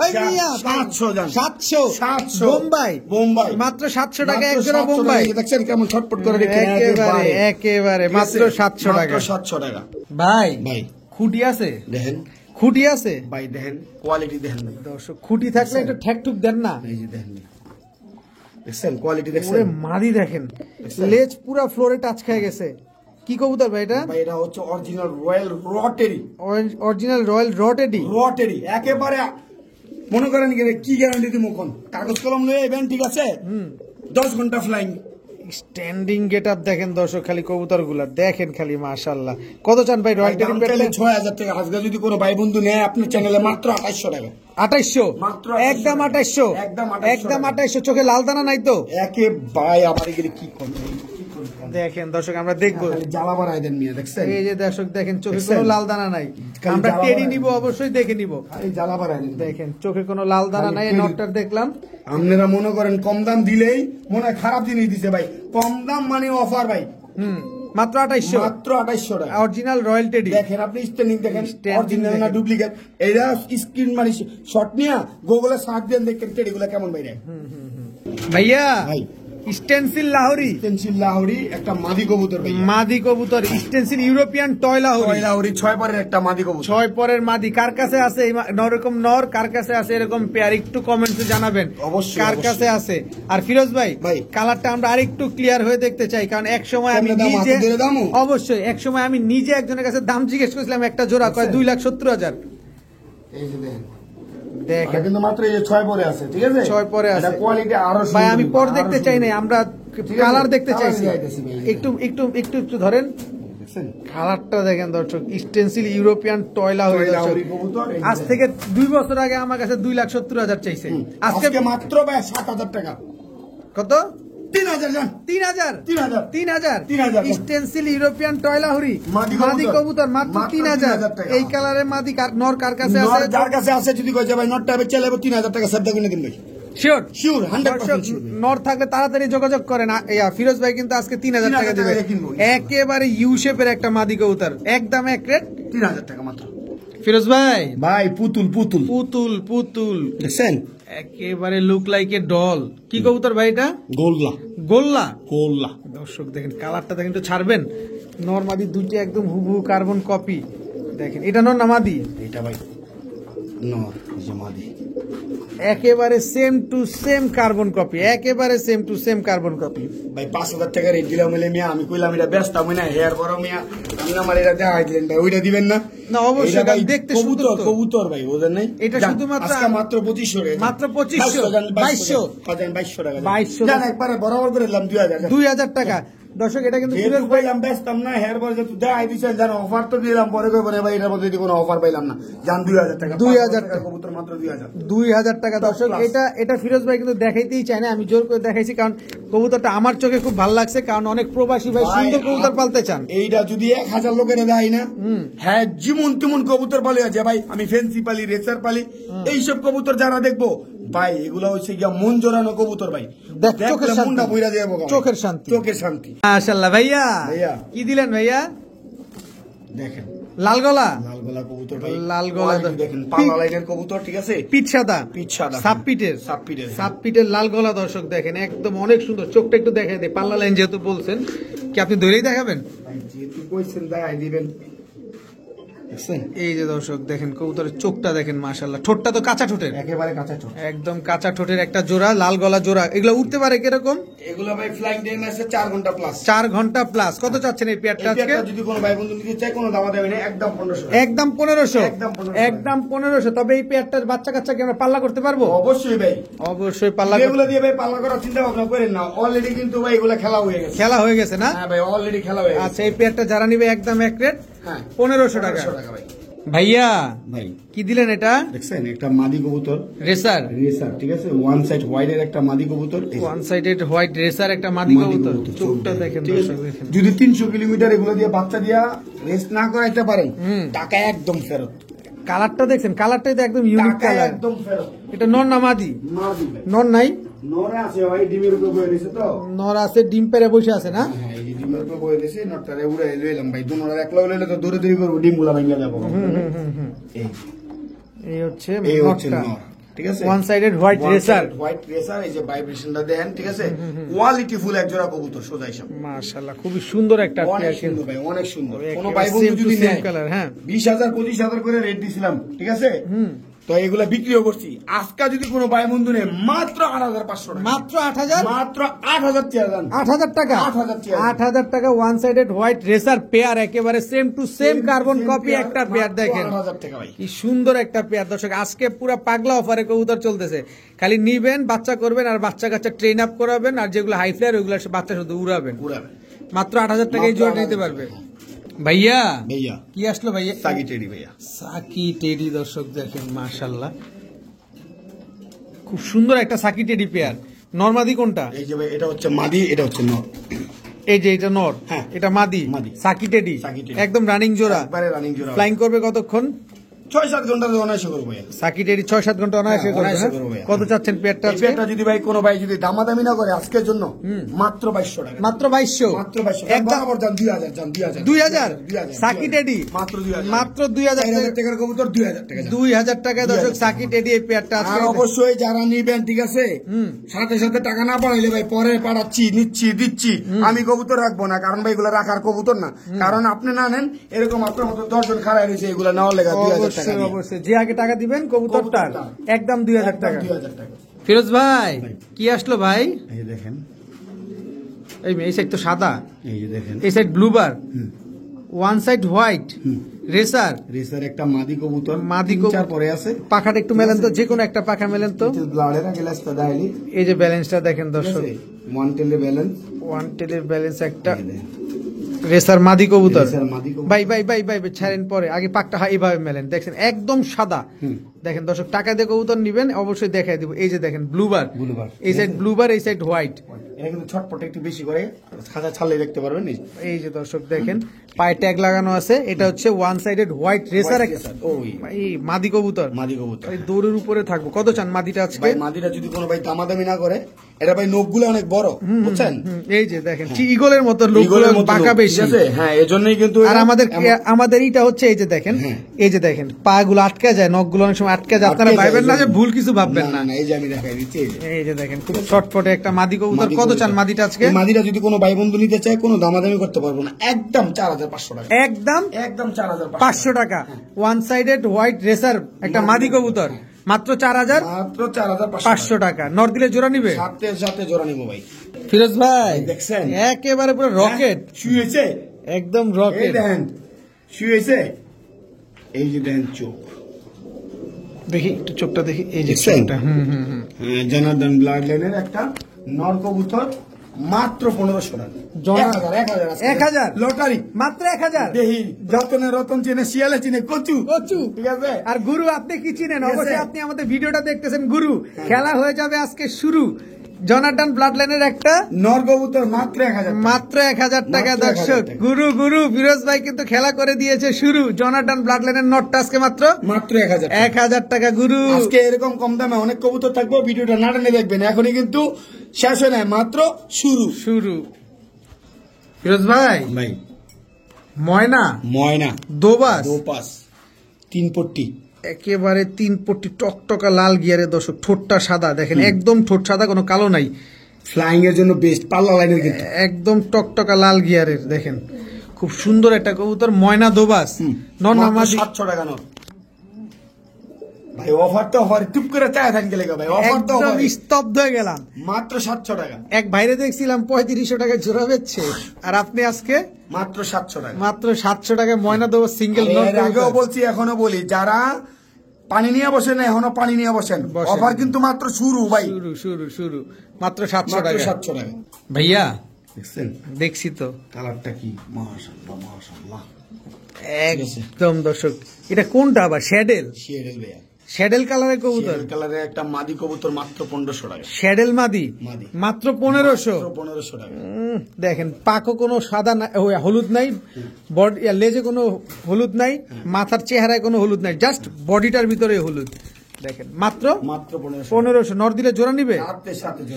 এই মিয়া, 700 জান। 700 700 বোম্বাই, বোম্বাই মাত্র 700 টাকা মাত্র এক জোড়া 700 বোম্বাই। টাকা। দেখছেন কেমন ছটপট করে রেখে একেবারে একেবারে মাত্র 700 টাকা। 700 টাকা ভাই ভাই। খুঁটি আছে, দেখেন খুঁটি আছে ভাই, দেখেন কোয়ালিটি দেখেন ভাই। দর্শক, খুঁটি থাকলে একটু ঠেকঠুক দেন না। এই যে দেখেন, দেখছেন কোয়ালিটি ওরে দেখছেন মাদি দেখেন, দেখছেন? লেজ পুরা ফ্লোরে টাচ খেয়ে গেছে। কি কবুতর ভাই এটা? ভাই এটা হচ্ছে অরিজিনাল রয়্যাল রটেরি। অরিজিনাল রয়্যাল রটেডি। রটেরি একেবারে মনে করেন কি গ্যারান্টি দিব কোন কাগজ কলম লয়ে এবেন, ঠিক আছে? 10 ঘন্টা ফ্লাইং। স্ট্যান্ডিং গেট আপ দেখেন দর্শক, খালি কবুতর গুলা দেখেন খালি, মাশাআল্লাহ। কত চান ভাই রয়্যাল টেডি পেটে? 6000 টাকা। আজকে যদি কোনো ভাই বন্ধু নেয় আপনার চ্যানেলে মাত্র 2800 টাকা। 2800, মাত্র একদম 2800, একদম 2800 একদম 2800। চোখে লাল দানা নাই তো? একে ভাই আমার এগুলি কি করবে, দেখেন দর্শক, আমরা দেখবো। খালি জ্বালা বাড়াই দেন মিয়া, দেখছেন? এই যে দর্শক দেখেন, চোখে দেখছেন? কোনো লাল দানা নাই। খালি আমরা জ্বালা টেডি বাড়ায়। নিব, অবশ্যই দেখে নিব। খালি জ্বালা বাড়াই দেন। দেখেন চোখে কোনো লাল দানা খালি নাই। টেডি। নটটার দেখলাম, আপনারা মনে করেন কম দাম দিলেই মনে হয় খারাপ জিনিস দিছে ভাই। কম দাম মানে অফার ভাই, মাত্র 2800, মাত্র 2800 টাকা। Original royal teddy. দেখেন আপনি স্ট্যান্ডিং দেখেন, Standing অরিজিনাল না দেখেন। ডুপ্লিকেট। এইটা স্ক্রিন মানে শর্ট নিয়া গুগলে সার্চ দেন, দেখেন টেডিগুলো কেমন বাইরে। ভাইয়া ভাই স্টেনসিল লাহোরি, পেন্সিল লাহোরি একটা মাদি কবুতর ভাই। মাদি কবুতর, stencil European toy Lahori. Lahori 6 পরের একটা মাদি কবুতর। 6 পরের মাদি কার কাছে আছে? এরকম নর কার কাছে আছে এরকম পেয়ার? একটু কমেন্টসে জানাবেন অবশ্যই, কার অবশ্যই। কাছে আছে। আর ফিরোজ ভাই, ভাই। কালারটা আমরা আরেকটু ক্লিয়ার হয়ে দেখতে চাই, কারণ এক সময় আমি কেমনে দাম? নিজে, হাতে ধরে দামও? অবশ্যই এক সময় আমি নিজে একজনের কাছে দাম জিজ্ঞেস করেছিলাম, একটা জোড়া কয় 2,70,000। এই যে দেখেন, দেখেন এটা কিন্তু মাত্র এই যে 6 পরে আছে, ঠিক আছে? 6 পরে আছে। এটা কোয়ালিটি আরো ভাই সুন্দর, আমি পর আরো দেখতে সুন্দর। চাই নাই, আমরা ঠিক আছে? কালার দেখতে কালার চাইছি। দেখাইতেছি ভাই, এই যে একটু একটু একটু একটু ধরেন দেখছেন? কালারটা দেখেন দর্শক, স্টেনসিল ইউরোপিয়ান টয়লা হয়ে টয় যাচ্ছে। লাহোরি কবুতর, এই যে আজ থেকে 2 বছর আগে আমার কাছে 2,70,000 চাইছে। আজকে আজকে মাত্র ভাই 7000 টাকা। কত? 3000 জান। 3,000, 3000 3,000 3,000 স্টেনসিল ইউরোপিয়ান টয়লা হরি মাদি মাদি কবুতর। কবুতর মাত্র মাত্র 3,000 টাকা। এই কালারের মাদি নর কার কাছে নর আছে? যার কাছে আছে যদি কই যে ভাই নটটা হবে চলে 3000 টাকা সেভ কিনে দিন ভাই। Sure sure 100% sure. নর থাকলে তাড়াতাড়ি যোগাযোগ করেন। ফিরোজ ভাই কিন্তু আজকে 3,000 টাকা 3,000 দেবে। টাকায় কিনবো। একেবারে ইউ শেপের একটা মাদি কবুতর, একদম এক রেট 3000 টাকা মাত্র। ফিরোজ ভাই। ভাই পুতুল পুতুল পুতুল পুতুল দেখছেন? একেবারে লুক লাইক এ ডল। কি কবুতর ভাই এটা? গোল্লা গোল্লা। গোল্লা। দর্শক দেখেন কালারটা দেখেন, একটু ছাড়বেন। নরমাদি দুইটা একদম হুবহু কার্বন কপি। দেখেন এটা নর না মাদি? এটা ভাই নর, এই যে মাদি। একেবারে same to same carbon copy, একেবারে same to same carbon copy. ভাই 5000 টাকা রেট দিলাম বলে মিয়া, আমি কইলাম এটা ব্যস্ত আমি না হেয়ার বড় মিয়া, আপনি আমার এটা দেখাই দিলেন ভাই, ওইটা দিবেন না? না অবশ্যই, এটা ভাই দেখতে কবুতর সুন্দর তো। কবুতর ভাই, বুঝেন নাই? এটা যান, শুধুমাত্র আজকে মাত্র 2500 টাকা। মাত্র 2500, 2200 2200 টাকা। 2200 জান একবারে বরাবর করে দিলাম 2000 টাকা। 2,000 টাকা। দর্শক এটা কিন্তু যেহেতু পাইলাম ব্যস্তাম না হেয়ার বড় যেহেতু দেখাই দিচ্ছেন, জান অফার তো দিলাম, পরে কই বলে ভাই এটার মধ্যে যদি কোনো অফার পাইলাম না, জান 2000 টাকা। 2000 টাকা কবুতর মাত্র 2000। 2,000 টাকা। দর্শক Plus। এটা ফিরোজ ভাই কিন্তু দেখাইতেই চায় না, আমি জোর করে দেখাইছি, কারণ কবুতরটা আমার চোখে খুব ভালো লাগছে, কারণ অনেক প্রবাসী ভাই সুন্দর কবুতর পালতে চান। এইটা যদি 1000 লোকের দেয় না, হ্যাঁ যেমন তেমন কবুতর পালি আছে ভাই, আমি ফেন্সি পালি, রেসার পালি, এইসব কবুতর যারা দেখবো ভাই এগুলা হচ্ছে গিয়া মন জোরানো কবুতর ভাই, দেখ, দেখলে চোখের শান্তি। মনটা বইরা যাবো গা ভাই। চোখের শান্তি। চোখের শান্তি। মাশাআল্লাহ ভাইয়া, ভাইয়া। কি দিলেন ভাইয়া? দেখেন লাল গলা, লাল গলা কবুতর ভাই, লাল গলা কোয়ালিটি দেখেন, পালা লাইনের কবুতর, ঠিক আছে, পিঠ সাদা, পিঠ সাদা, সাপ পিঠের, সাপ পিঠের। সাপ পিঠের লাল গলা। দর্শক দেখেন একদম অনেক সুন্দর। চোখটা একটু দেখাই দেয়, পাল্লা লাইন যেহেতু বলছেন, কি আপনি ধরেই দেখাবেন? ভাই যেহেতু কইছেন দেখাই দিবেন। দেখছেন? এই যে দর্শক দেখেন কবুতরের চোখটা দেখেন, মাশাআল্লাহ। ঠোঁটটা তো কাঁচা ঠোঁটের, একেবারে কাঁচা ঠোঁট। একদম কাঁচা ঠোঁটের একটা জোড়া, লাল গলা জোড়া। এগুলো উঠতে পারে কিরকম? এগুলো ভাই ফ্লাইং টাইম আছে 4 ঘন্টা প্লাস। 4 ঘন্টা প্লাস। কত চাচ্ছেন এই পেয়ারটা আজকে? যদি কোনো ভাই বন্ধু নিতে চায় কোনো দামা দেবে না, একদম 1500। একদম 1500। একদম 1500। একদম 1500। তবে এই পেয়ারটার বাচ্চা কাচ্চা কি আমরা পাল্লা করতে পারবো? অবশ্যই ভাই, অবশ্যই পাল্লা এগুলো দিয়ে ভাই পাল্লা করার চিন্তা ভাবনা করেন না, অলরেডি কিন্তু ভাই এগুলো খেলা হয়ে গেছে। খেলা হয়ে গেছে না? হ্যাঁ ভাই, অলরেডি খেলা হয়ে গেছে। আচ্ছা, এই পেয়ারটা যারা নিবে একদম এক রেট হ্যাঁ 1500 টাকা। 1500 টাকা ভাই। ভাইয়া ভাই কি দিলেন এটা? দেখছেন একটা মাদি কবুতর, রেসার, রেসার, ঠিক আছে, ওয়ান সাইড হোয়াইট এর একটা মাদি কবুতর, ওয়ান সাইডেড হোয়াইট রেসার একটা মাদি কবুতর। চোখটা দেখেন ঠিক আছে? দর্শক দেখেন। যদি 300 কিলোমিটার এগুলো দিয়ে বাচ্চা দিয়া রেস্ট না করাইতে পারেন, টাকা একদম ফেরত। কালারটা দেখছেন, কালারটাই তো একদম ইউনিক টাকা কালার। একদম ফেরত। এটা নর না মাদি? মাদি ভাই, নর নাই? নরে আছে ভাই, ডিমের উপরে বয়ে দিছে তো। নর আছে, ডিম পেরে বসে আছে না? হ্যাঁ, এই যে ডিমের উপরে বয়ে দিছে, নটটারে উড়ে লইলাম ভাই। দুনোরা একলা লইলে তো দৌড়ে দৌড়ি করবো, ডিম গুলা ভেঙে যাবো। এই এই হচ্ছে এই হচ্ছে নরটা। নর, ঠিক আছে, one sided white racer. White racer. এই যে ভাইব্রেশনটা দেন, ঠিক আছে, কোয়ালিটি ফুল এক জোড়া কবুতর, সোজা হিসাব। মাশাআল্লাহ, খুবই সুন্দর একটা অনেক পেয়ার সুন্দর কিন্তু। ভাই, অনেক সুন্দর। একেবারে কোনো ভাই বন্ধু same to যদি same নেয়, color, হ্যাঁ। 20,000 25,000 করে রেট দিছিলাম, ঠিক আছে, তো এগুলা বিক্রিও করছি। আজকে যদি কোনো ভাই বন্ধু নেয়, মাত্র 8,500 টাকা, মাত্র 8000, মাত্র 8,000 টাকা। 8000 টাকা, 8000 টাকা one sided white racer pair, একেবারে same to same carbon copy একটা পেয়ার। দেখেন 8,000 টাকা ভাই। কি সুন্দর একটা পেয়ার। দর্শক আজকে পুরো পাগলা অফারে কবুতর চলতেছে। খালি নিবেন, বাচ্চা করবেন, আর বাচ্চা কাচ্চা ট্রেন আপ করাবেন, আর যেগুলো হাই ফ্লায়ার ওইগুলো বাচ্চা শুধু উড়াবেন। উড়াবে। মাত্র 8000 টাকা এই জোড়াটা নিতে পারবে। ভাইয়া ভাইয়া কি আসলো ভাইয়া? সাগি টেডি ভাইয়া। সাকি টেডি। দর্শক দেখেন মাশাআল্লাহ, খুব সুন্দর একটা সাকি টেডি পেয়ার। নরমাদি কোনটা? এই যে ভাই, এটা হচ্ছে মাদি, এটা হচ্ছে নর। এই যে এটা নর, হ্যাঁ। এটা মাদি। মাদি। সাকি টেডি সাকি টেডি। একদম রানিং জোড়া, একবারে রানিং জোড়া। ফ্লাইং করবে কতক্ষণ? 6-7 ঘন্টা তো অনায়াসে করবো ভাইয়া। সাকি টেডি 6-7 ঘন্টা অনায়াসে হ্যাঁ, করবে। অনায়াসে হ্যাঁ? করবে ভাইয়া। কত চাচ্ছেন পেয়ারটা এই আজকে? পেয়ারটা যদি ভাই কোনো ভাই যদি দামাদামি না করে আজকের জন্য, মাত্র 2200 টাকা। মাত্র 2200। মাত্র 2200। একদম বরাবর যান 2000, যান 2000। 2000 সাকি টেডি মাত্র 2000। মাত্র 2000 4000 টাকার কবুতর 2000 টাকা। 2000 টাকায় দর্শক সাকি টেডি এই পেয়ারটা আর আজকে। অবশ্যই যারা নিবেন, ঠিক আছে, সাথে সাথে টাকা না পাঠাইলে ভাই পরে পাঠাচ্ছি, নিচ্ছি, দিচ্ছি, আমি কবুতর রাখবো না, কারণ ভাই এগুলো রাখার কবুতর না। কারণ আপনি না নেন, এরকম আপনার মতো 10 জন খারাপ রয়েছে, এগুলো নেওয়ার লেগে 2000 টাকা অবশ্যই দিয়ে। অবশ্যই, যে আগে টাকা দিবেন কবুতরটার একদম 2000 একদম টাকা। 2000 টাকা। ফিরোজ ভাই কি আসলো ভাই? এই দেখেন, এই সাইড তো সাদা, এই যে দেখেন, এই side blue bar, one side white racer. Racer একটা মাদি কবুতর, মাদি 3-4 পরে আছে। পাখাটা একটু মেলেন তো, যে কোনো একটা পাখা মেলেন তো। ব্লাডের গ্লাসটা দাইলি, এই যে ব্যালেন্সটা দেখেন দর্শক, ওয়ান টেলের ব্যালেন্স, ওয়ান টেলের ব্যালেন্স একটা রেসার মাদি কবুতর। রেসার মাদি কবুতর। ভাই ভাই ভাই ভাই ছাড়েন পরে, আগে পাকটা এইভাবে মেলেন। দেখছেন একদম সাদা। দেখেন দর্শক, টাকা দিয়ে কবুতর নিবেন, অবশ্যই দেখাই দিব। এই যে দেখেন ব্লুবার, ব্লুবার। এই সাইড ব্লুবার, এই সাইড হোয়াইট। এটা কিন্তু ছটপট একটু বেশি করে, খাঁচা ছাড়লে দেখতে পারবেন। এই যে দর্শক দেখেন পায়ে ট্যাগ লাগানো আছে। এটা হচ্ছে ওয়ান সাইডেড হোয়াইট রেসার, ওই এই মাদি কবুতর। মাদি কবুতর। এই দৌড়ের উপরে থাকবো। কত চান মাদিটা আজকে? ভাই মাদিটা যদি কোনো ভাই দামাদামি না করে, এটা ভাই নখগুলো অনেক বড়, বুঝছেন, এই যে দেখেন ইগলের মতো লোকগুলো ইগলের মতো বাঁকা লোক, বেশি। ঠিক আছে? হ্যাঁ, এজন্যই কিন্তু আর আমাদের এইটা হচ্ছে এই যে দেখেন, এই যে দেখেন পা গুলো আটকে যায়, নখগুলো অনেক সময় আটকে যায়। আপনারা ভাববেন না যে ভুল কিছু ভাববেন না। এই যে আমি দেখাই দিচ্ছি, এই যে এই যে দেখেন খুব ছটফটে একটা মাদি কবুতর। কত চান মাদিটা আজকে? এই মাদিটা যদি কোনো ভাই বন্ধু নিতে চায়, কোনো দামাদামি করতে পারবো না, একদম 4500 টাকা। একদম একদম 4500 500 টাকা। ওয়ান সাইডেড হোয়াইট রেসার একটা মাদি কবুতর, মাত্র 4500 টাকা। নর দিলে জোড়া নিবে? সাথে সাথে জোড়া নিবো ভাই। ফিরোজ ভাই দেখছেন একেবারে পুরো রকেট, শুয়েছে, একদম এই রকেট। দেখেন শুয়েছে, এই যে দেখেন চোখ, দেখি একটু চোখটা দেখি, এই যে দেখছেন? চোখটা। জনার্দন ব্লাড লাইনের একটা নর কবুতর, মাত্র 1500 টাকা। 1000 লটারি, মাত্র 1000। দেহি যতনে রতন চিনে, শিয়ালে চিনে, কচু কচু। ঠিক আছে। আর গুরু আপনি কি চিনেন? ঠিক আছে। অবশ্যই আপনি আমাদের ভিডিওটা দেখতেছেন। গুরু খেলা হয়ে যাবে আজকে শুরু। জনার্দন ব্লাড লাইনের একটা নর কবুতর মাত্র 1000 মাত্র 1000 টাকা। মাত্র 1000 দর্শক টাকা। গুরু ফিরোজ ভাই কিন্তু খেলা করে দিয়েছে শুরু। জনার্দন ব্লাড লাইনের নটটা আজকে মাত্র 1000 1000 টাকা গুরু। আজকে এরকম কম দামে অনেক কবুতর থাকবো, ভিডিওটা না টেনে দেখবেন, এখনই কিন্তু শেষ হয় না, মাত্র শুরু। ফিরোজ ভাই ভাই ময়না ময়না দোবাস দোপাস 3 পট্টি একেবারে 3 পট্টি টকটকা লাল গিয়ারে দর্শক, ঠোঁটটা সাদা দেখেন, একদম ঠোঁট সাদা, কোনো কালো নাই, ফ্লাইং এর জন্য বেস্ট, পাল্লা লাইনের কিন্তু একদম টকটকা লাল গিয়ারের দেখেন, খুব সুন্দর একটা কবুতর ময়না দোবাস। নরনামাজি 700 টাকা নর ভাই। অফার তো অফার, টুপ করে চায় থাকেন গেলে ভাই, অফার তো একদম অফার, স্তব্ধ হয়ে গেলাম। মাত্র 700 টাকা। এক বাইরে দেখছিলাম 3500 টাকায় জোড়া বেচছে, আর আপনি আজকে মাত্র 700 টাকা। মাত্র 700 টাকায় ময়না দোবাস সিঙ্গেল। এর আগেও বলছি, এখনো বলি, যারা পানি নিয়ে বসেন এখনো পানি নিয়ে বসেন, অফার কিন্তু মাত্র শুরু ভাই, শুরু মাত্র 700 টাকা। 700 টাকা ভাইয়া দেখছেন, দেখছি তো কালারটা কি, মাশাআল্লাহ মাশাআল্লাহ, একদম দর্শক। এটা কোনটা আবার? শ্যাডেল শিয়ারেল ভাইয়া, শ্যাডেল কালারের কবুতর, শিয়ারেল কালারের একটা মাদি কবুতর, মাত্র 1500 টাকা। শ্যাডেল মাদি মাদি। মাত্র 1500। 1500 টাকা। দেখেন পাকও কোনো সাদা হলুদ নাই, বডি লেজে কোনো হলুদ নাই, মাথার চেহারায় কোনো হলুদ নাই, জাস্ট বডিটার ভিতরে হলুদ। দেখেন মাত্র 1500। নর দিলে জোড়া নিবে,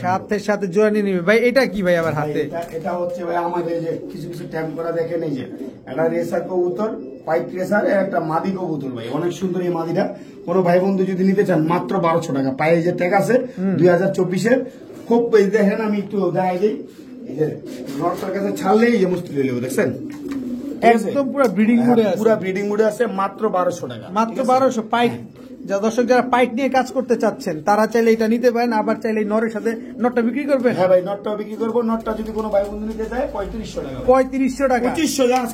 সাথে সাথে জোড়া নিয়ে নিবে। ভাই এটা কি ভাই আবার হাতে? এটা হচ্ছে ভাই আমাদের যে কিছু কিছু ট্যাম করা দেখেন, এই যে একটা রেসার কবুতর, পাইপ রেসার, একটা মাদি কবুতর ভাই, অনেক সুন্দর এই মাদিটা। কোন ভাই বন্ধু যদি নিতে চান মাত্র 1200 টাকা। পায়ে যে ট্যাগ আছে 2024-এর, খুব দেখেন, আমি একটু দেখাই দিই, এই যে নটটার কাছে ছাড়লেই যে মুস্তি লইলেও দেখছেন, একদম পুরো ব্রিডিং মুডে আছে, পুরো ব্রিডিং মুডে আছে, মাত্র 1200 টাকা। মাত্র 1200। পাইট যা দর্শক, যারা পাইট নিয়ে কাজ করতে চাচ্ছেন তারা চাইলে এটা নিতে পারেন, আবার চাইলে এই নরের সাথে নটটা বিক্রি করবেন। হ্যাঁ ভাই, নটটা বিক্রি করবো। নটটা যদি কোনো ভাই বন্ধু নিতে চায় 3500 টাকা। 3500 টাকা।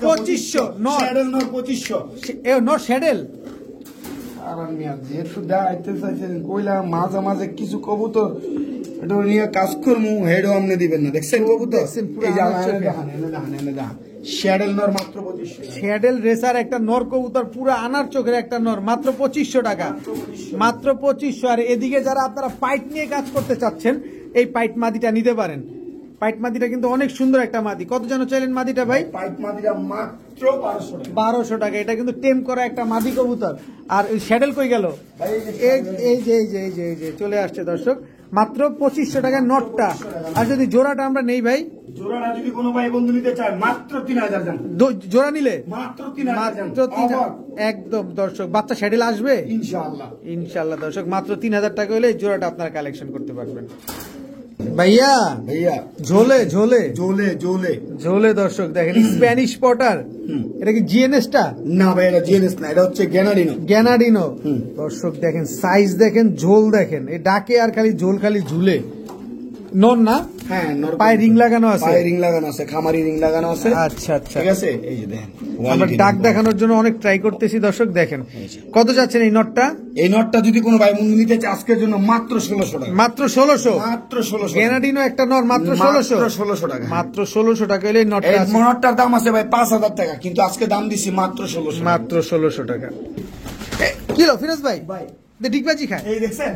2500 নর শ্যাডেল নর 2500। নর শ্যাডেল। আর আমি যেহেতু দেখাইতে চাইছেন, কইলাম মাঝে মাঝে কিছু কবুতর এটা নিয়ে কাজ করবো, হেডও আমনে দিবেন না, দেখছেন কবুতর, এই যে শ্যাডেল নর মাত্র 2500। শ্যাডেল রেসার একটা নর কবুতর, পুরো আনার চোখের একটা নর, মাত্র 2500 টাকা, মাত্র 2500। আর এদিকে যারা আপনারা পাইট নিয়ে কাজ করতে চাচ্ছেন, এই পাইট মাদিটা নিতে পারেন। পাইট মাদিটা কিন্তু অনেক সুন্দর একটা মাদি। কত যেন চাইলেন মাদিটা ভাই? পাইট মাদিটা মাত্র 1200 টাকা। 1200 টাকা। এটা কিন্তু টেম করা একটা মাদি কবুতর। আর ওই শ্যাডেল কই গেল? এই যে চলে আসছে দর্শক, মাত্র 2500 টাকায় নটটা। আর যদি জোড়াটা আমরা নেই ভাই, জোড়াটা যদি কোনো ভাই বন্ধু নিতে চায় মাত্র 3000 টাকা। জোড়া নিলে মাত্র 3000 একদম দর্শক, বাচ্চা শ্যাডেল আসবে ইনশাআল্লাহ দর্শক, মাত্র 3000 টাকা হলে এই জোড়াটা আপনারা কালেকশন করতে পারবেন। ভাইয়া ঝোলে ঝোলে ঝোলে ঝোলে ঝোলে দর্শক দেখেন, স্প্যানিশ পটার। এটা কি জিএনএসটা? না ভাই, এটা জিএনএস না, এটা হচ্ছে গ্যানাডিনো। দর্শক দেখেন সাইজ দেখেন, ঝোল দেখেন, এই ডাকে আর খালি ঝোল, খালি ঝুলে। নর না? হ্যাঁ, পায়ে রিং লাগানো আছে, পায়ে রিং লাগানো আছে, খামারি রিং লাগানো আছে। আচ্ছা আচ্ছা, ঠিক আছে। এই যে দেখেন, আমরা ডাক দেখানোর জন্য অনেক ট্রাই করতেছি দর্শক। দেখেন কত যাচ্ছেন এই নটটা? এই নটটা যদি কোনো ভাই বন্ধু নিতে চায় আজকের জন্য মাত্র 1600 টাকা। মাত্র 1600? মাত্র 1600। গ্যানাডিনো একটা নর, মাত্র 1600 টাকা। মাত্র 1600 টাকা হলে এই নটটা। এই নটটার দাম আছে ভাই 5000 টাকা, কিন্তু আজকে দাম দিছি মাত্র 1600। মাত্র 1600 টাকা। কিলো ফিরোজ ভাই ডিগবাজি খায়, এই দেখছেন?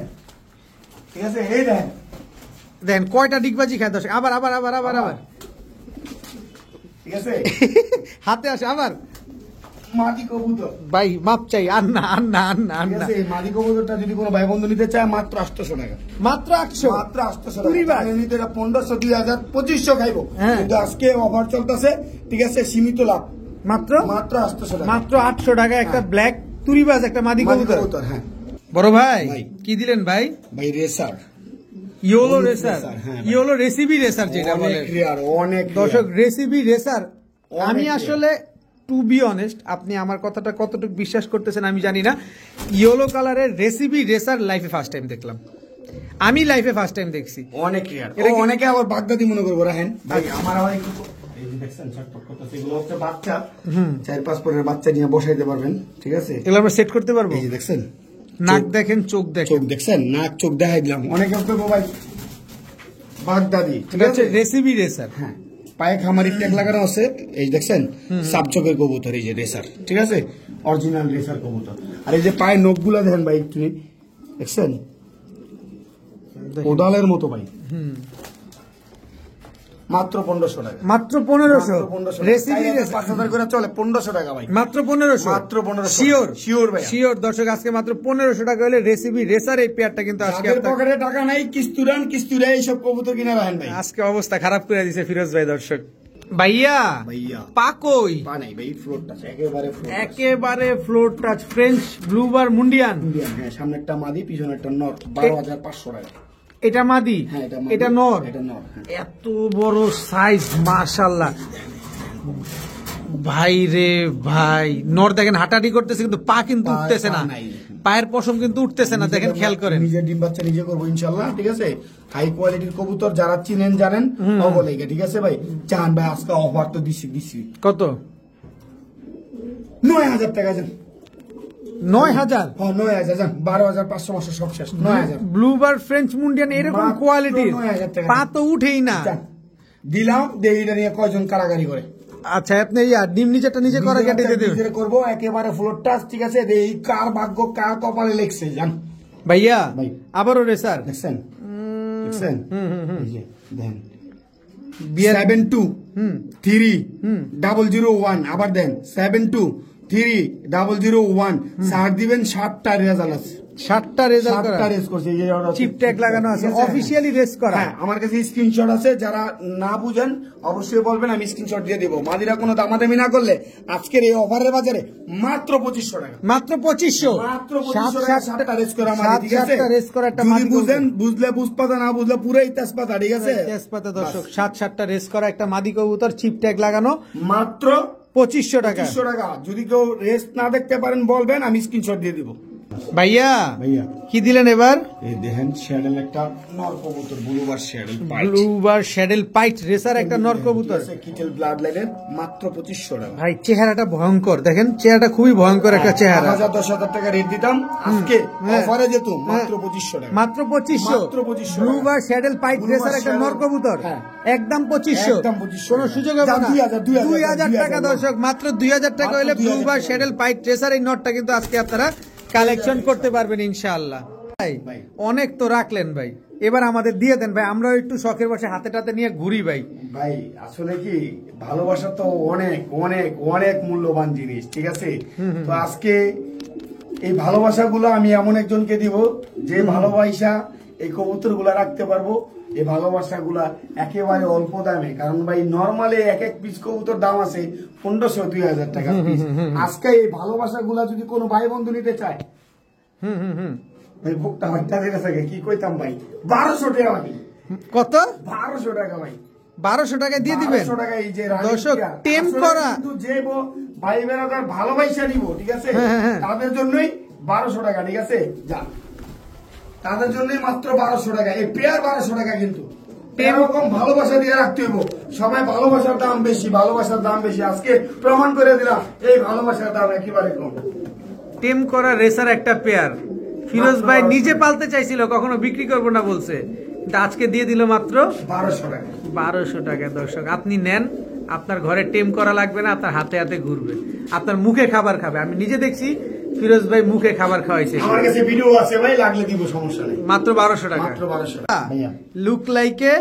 ঠিক আছে, এই দেখেন কয়টা ডিগবাজি খায় দর্শক। আবার আবার আবার আবার আবার, ঠিক আছে, হাতে আসে আবার। মাদি কবুতর ভাই মাপ চাই, আর না আর না আর না আর না। এই মাদি কবুতরটা যদি কোনো ভাই বন্ধু নিতে চায় মাত্র 800 টাকা। মাত্র 800? মাত্র 800 টাকা। নিতে এটা 1500, 2000, 2500 খাইবো, কিন্তু আজকে অফার চলতেছে, ঠিক আছে, সীমিত লাভ। মাত্র 800 টাকা। মাত্র 800 টাকা একটা ব্ল্যাক তুরিবাজ, একটা মাদি কবুতর। হ্যাঁ বড় ভাই কি দিলেন ভাই? ভাই racer, yellow racer, yellow recipe racer যেটা বলে অনেক দর্শক, রেসিপি রেসার। আমি আসলে টু বি অনেস্ট, আপনি আমার কথাটা কতটুকু বিশ্বাস করতেছেন আমি জানি না। ইয়েলো কালারের রেসিপি রেসার লাইফে ফার্স্ট টাইম দেখলাম, আমি লাইফে ফার্স্ট টাইম দেখছি। অনেক রিয়ার। অনেকে আবার বাগদাদি মনে করবো, রাখেন ভাই আমার আবার একটু দেখছেন ছটফট করতেছে, এগুলো হচ্ছে বাচ্চা, 4-5 পরের বাচ্চা নিয়ে বসাইতে পারবেন, ঠিক আছে, এগুলো আমরা সেট করতে পারবো। এই যে দেখছেন, নাক দেখেন, চোখ দেখেন, চোখ দেখছেন, নাক চোখ দেখাই দিলাম। অনেকে করবো ভাই বাগদাদি, ঠিক আছে, রেসিপি রেসার। হ্যাঁ, পায়ে খামারি ট্যাগ লাগানো আছে, এই দেখছেন, সাবচকের কবুতর, এই যে রেসার, ঠিক আছে, অরিজিনাল রেসার কবুতর। আর এই যে পায়ে নখগুলা দেখেন ভাই, একটু দেখছেন, কোদালের মতো ভাই, মাত্র 1500 টাকা, মাত্র 1500 রেসিপি 5000 করে চলে, 1500 টাকা ভাই, মাত্র 1500, মাত্র 1500, শিওর শিওর ভাই, শিওর দর্শক, আজকে মাত্র 1500 টাকা হলে রেসিপি রেসার এই পেয়ারটা কিন্তু আজকে যাদের পকেটে টাকা নাই কিস্তুরা এইসব কবুতর কিনে রাখেন ভাই। আজকে অবস্থা খারাপ করে দিছে ফিরোজ ভাই। দর্শক ভাইয়া পাকই পা নাই ভাই, ফ্লোর টাচ একেবারে, একেবারে ফ্লোর টাচ ফ্রেঞ্চ ব্লুবার মুন্ডিয়ান। হ্যাঁ, সামনে একটা মাদি পিছনে একটা নর, 12500 টাকা। এটা মাদি, হ্যাঁ, এটা নর, এটা নর, হ্যাঁ। এত বড় সাইজ মাশাআল্লাহ ভাই রে ভাই। নর দেখেন হাঁটাহাঁটি করতেছে কিন্তু পা কিন্তু উঠতেছে না, পায়ের পশম কিন্তু উঠতেছে না, দেখেন খেয়াল করেন। নিজের ডিম বাচ্চা নিজে করবো ইনশাল্লাহ, ঠিক আছে। হাই কোয়ালিটির কবুতর যারা চিনেন জানেন বলে, ঠিক আছে ভাই। চান ভাই আজকে অফার তো দিছি কত? 9000 টাকা যান, 9000, 9000 যান, 12500 সব শেষ, 9000। ব্লুবার ফ্রেঞ্চ মুন্ডিয়ান এরকম মাত্র কোয়ালিটির 9000 টাকা। পা তো উঠেই না। দিলাম দেইটা নিয়ে কয়জন কারাগারি করে। আচ্ছা, আপনি ডিম নিজেরটা নিজে করা কেটে দিয়ে দেবেন। নিজে করবো একেবারে ফ্লোর টাচ, ঠিক আছে। এই কার ভাগ্য কার কপালে লেখছে জান ভাইয়া। ভাই আবারও রেসার দেখছেন, দেখছেন, এই যে দেখেন, বিয়ার 723001, আবার দেন 723001, সার দিবেন 7টা রেজাল্ট আছে, 7টা রেজাল্ট করা, 7টা রেস করছে, চিপ ট্যাগ লাগানো আছে, অফিশিয়ালি রেস করা। হ্যাঁ, আমার কাছে স্ক্রিনশট আছে, যারা না বুঝেন অবশ্যই বলবেন, আমি স্ক্রিনশট দিয়ে দেবো। মাদিরা কোনো দামাদামি না করলে আজকের এই অফারের বাজারে মাত্র 2500 টাকা, মাত্র 2500, মাত্র 2500 টাকা 7টা রেস করা মাদি, ঠিক আছে। 7টা রেস করা একটা যদি মাদি বুঝেন, বুঝলে বুঝপাতা, না বুঝলে পুরোই তেজপাতা, ঠিক আছে। তেজপাতা দর্শক, 7টা রেস করা একটা মাদি কবুতর, চিপ ট্যাগ লাগানো, মাত্র 2500 টাকা। 2500 টাকা। যদি কেউ রেস না দেখতে পারেন বলবেন, আমি স্ক্রিনশট দিয়ে দিব। ভাইয়া ভাইয়া কি দিলেন এবার? এই দেখেন শ্যাডেল একটা নর কবুতর, ব্লুবার শ্যাডেল পাইট, ব্লুবার শ্যাডেল পাইট রেসার একটা নর কবুতর, কিটেল ব্লাড লাইনের, মাত্র 2500 টাকা। ভাই চেহারাটা ভয়ঙ্কর, দেখেন চেহারাটা খুবই ভয়ঙ্কর একটা চেহারা। 1000-10,000 টাকা রেট দিতাম, আজকে অফারে যেত মাত্র 2500 টাকা, মাত্র 2500, মাত্র 2500 ব্লুবার শ্যাডেল পাইট রেসার একটা নর কবুতর, একদম 2500, একদম 2500, কোনো সুযোগ হবে না। 2000 টাকা টাকা দর্শক, মাত্র 2000 টাকা হলে ব্লুবার শ্যাডেল পাইট রেসার এই নটটা কিন্তু আজকে আপনারা কালেকশন করতে পারবেন ইনশাআল্লাহ। ভাই অনেক তো রাখলেন ভাই, এবার আমাদের দিয়ে দেন ভাই, আমরা একটু শখের বসে হাতে টাতে নিয়ে ঘুরি ভাই। ভাই আসলে কি, ভালোবাসা তো অনেক অনেক অনেক মূল্যবান জিনিস, ঠিক আছে। তো আজকে এই ভালোবাসাগুলো আমি এমন একজনকে দিব, যে ভালোবাসা এই কবুতর গুলা রাখতে পারবো। এই ভালোবাসাগুলা একেবারে অল্প দামে, কারণ ভাই নরমালি এক এক পিস কবুতর দাম আছে 1500-2000 টাকা পিস। আজকে এই ভালোবাসাগুলা যদি কোনো ভাই বন্ধু নিতে চায়, ভাই ভোগটা হত্যা দিতে থাকে, কি কইতাম ভাই, 1200 টাকা ভাই। কত? 1200 টাকা ভাই, 1200 টাকা দিয়ে দিবেন 1200 টাকা। এই যে দর্শক টেম করা, কিন্তু যে ভাই বেড়াদার ভালোবাসা নিব, ঠিক আছে, তাদের জন্যই 1200 টাকা, ঠিক আছে। যা তাদের জন্যই মাত্র 1200 টাকা, এই পেয়ার 1200 টাকা। কিন্তু এরকম ভালোবাসা দিয়ে রাখতে হইব। সবাই ভালোবাসার দাম বেশি, ভালোবাসার দাম বেশি, আজকে প্রমাণ করে দিলাম এই ভালোবাসার দাম একেবারে কম। টেম করা রেসার একটা পেয়ার, ফিরোজ ভাই নিজে পালতে চাইছিল, কখনো বিক্রি করবো না বলছে, কিন্তু আজকে দিয়ে দিল মাত্র 1200 টাকা। 1200 টাকা। দর্শক আপনি নেন, আপনার ঘরে টেম করা লাগবে না, আপনার হাতে হাতে ঘুরবে, আপনার মুখে খাবার খাবে। আমি নিজে দেখছি ফিরোজ ভাই মুখে খাবার খাওয়াইছে, আমার কাছে ভিডিও আছে ভাই, লাগলে দিব, সমস্যা নেই। মাত্র 1200 টাকা, মাত্র 1200 টাকা ভাইয়া। Look like a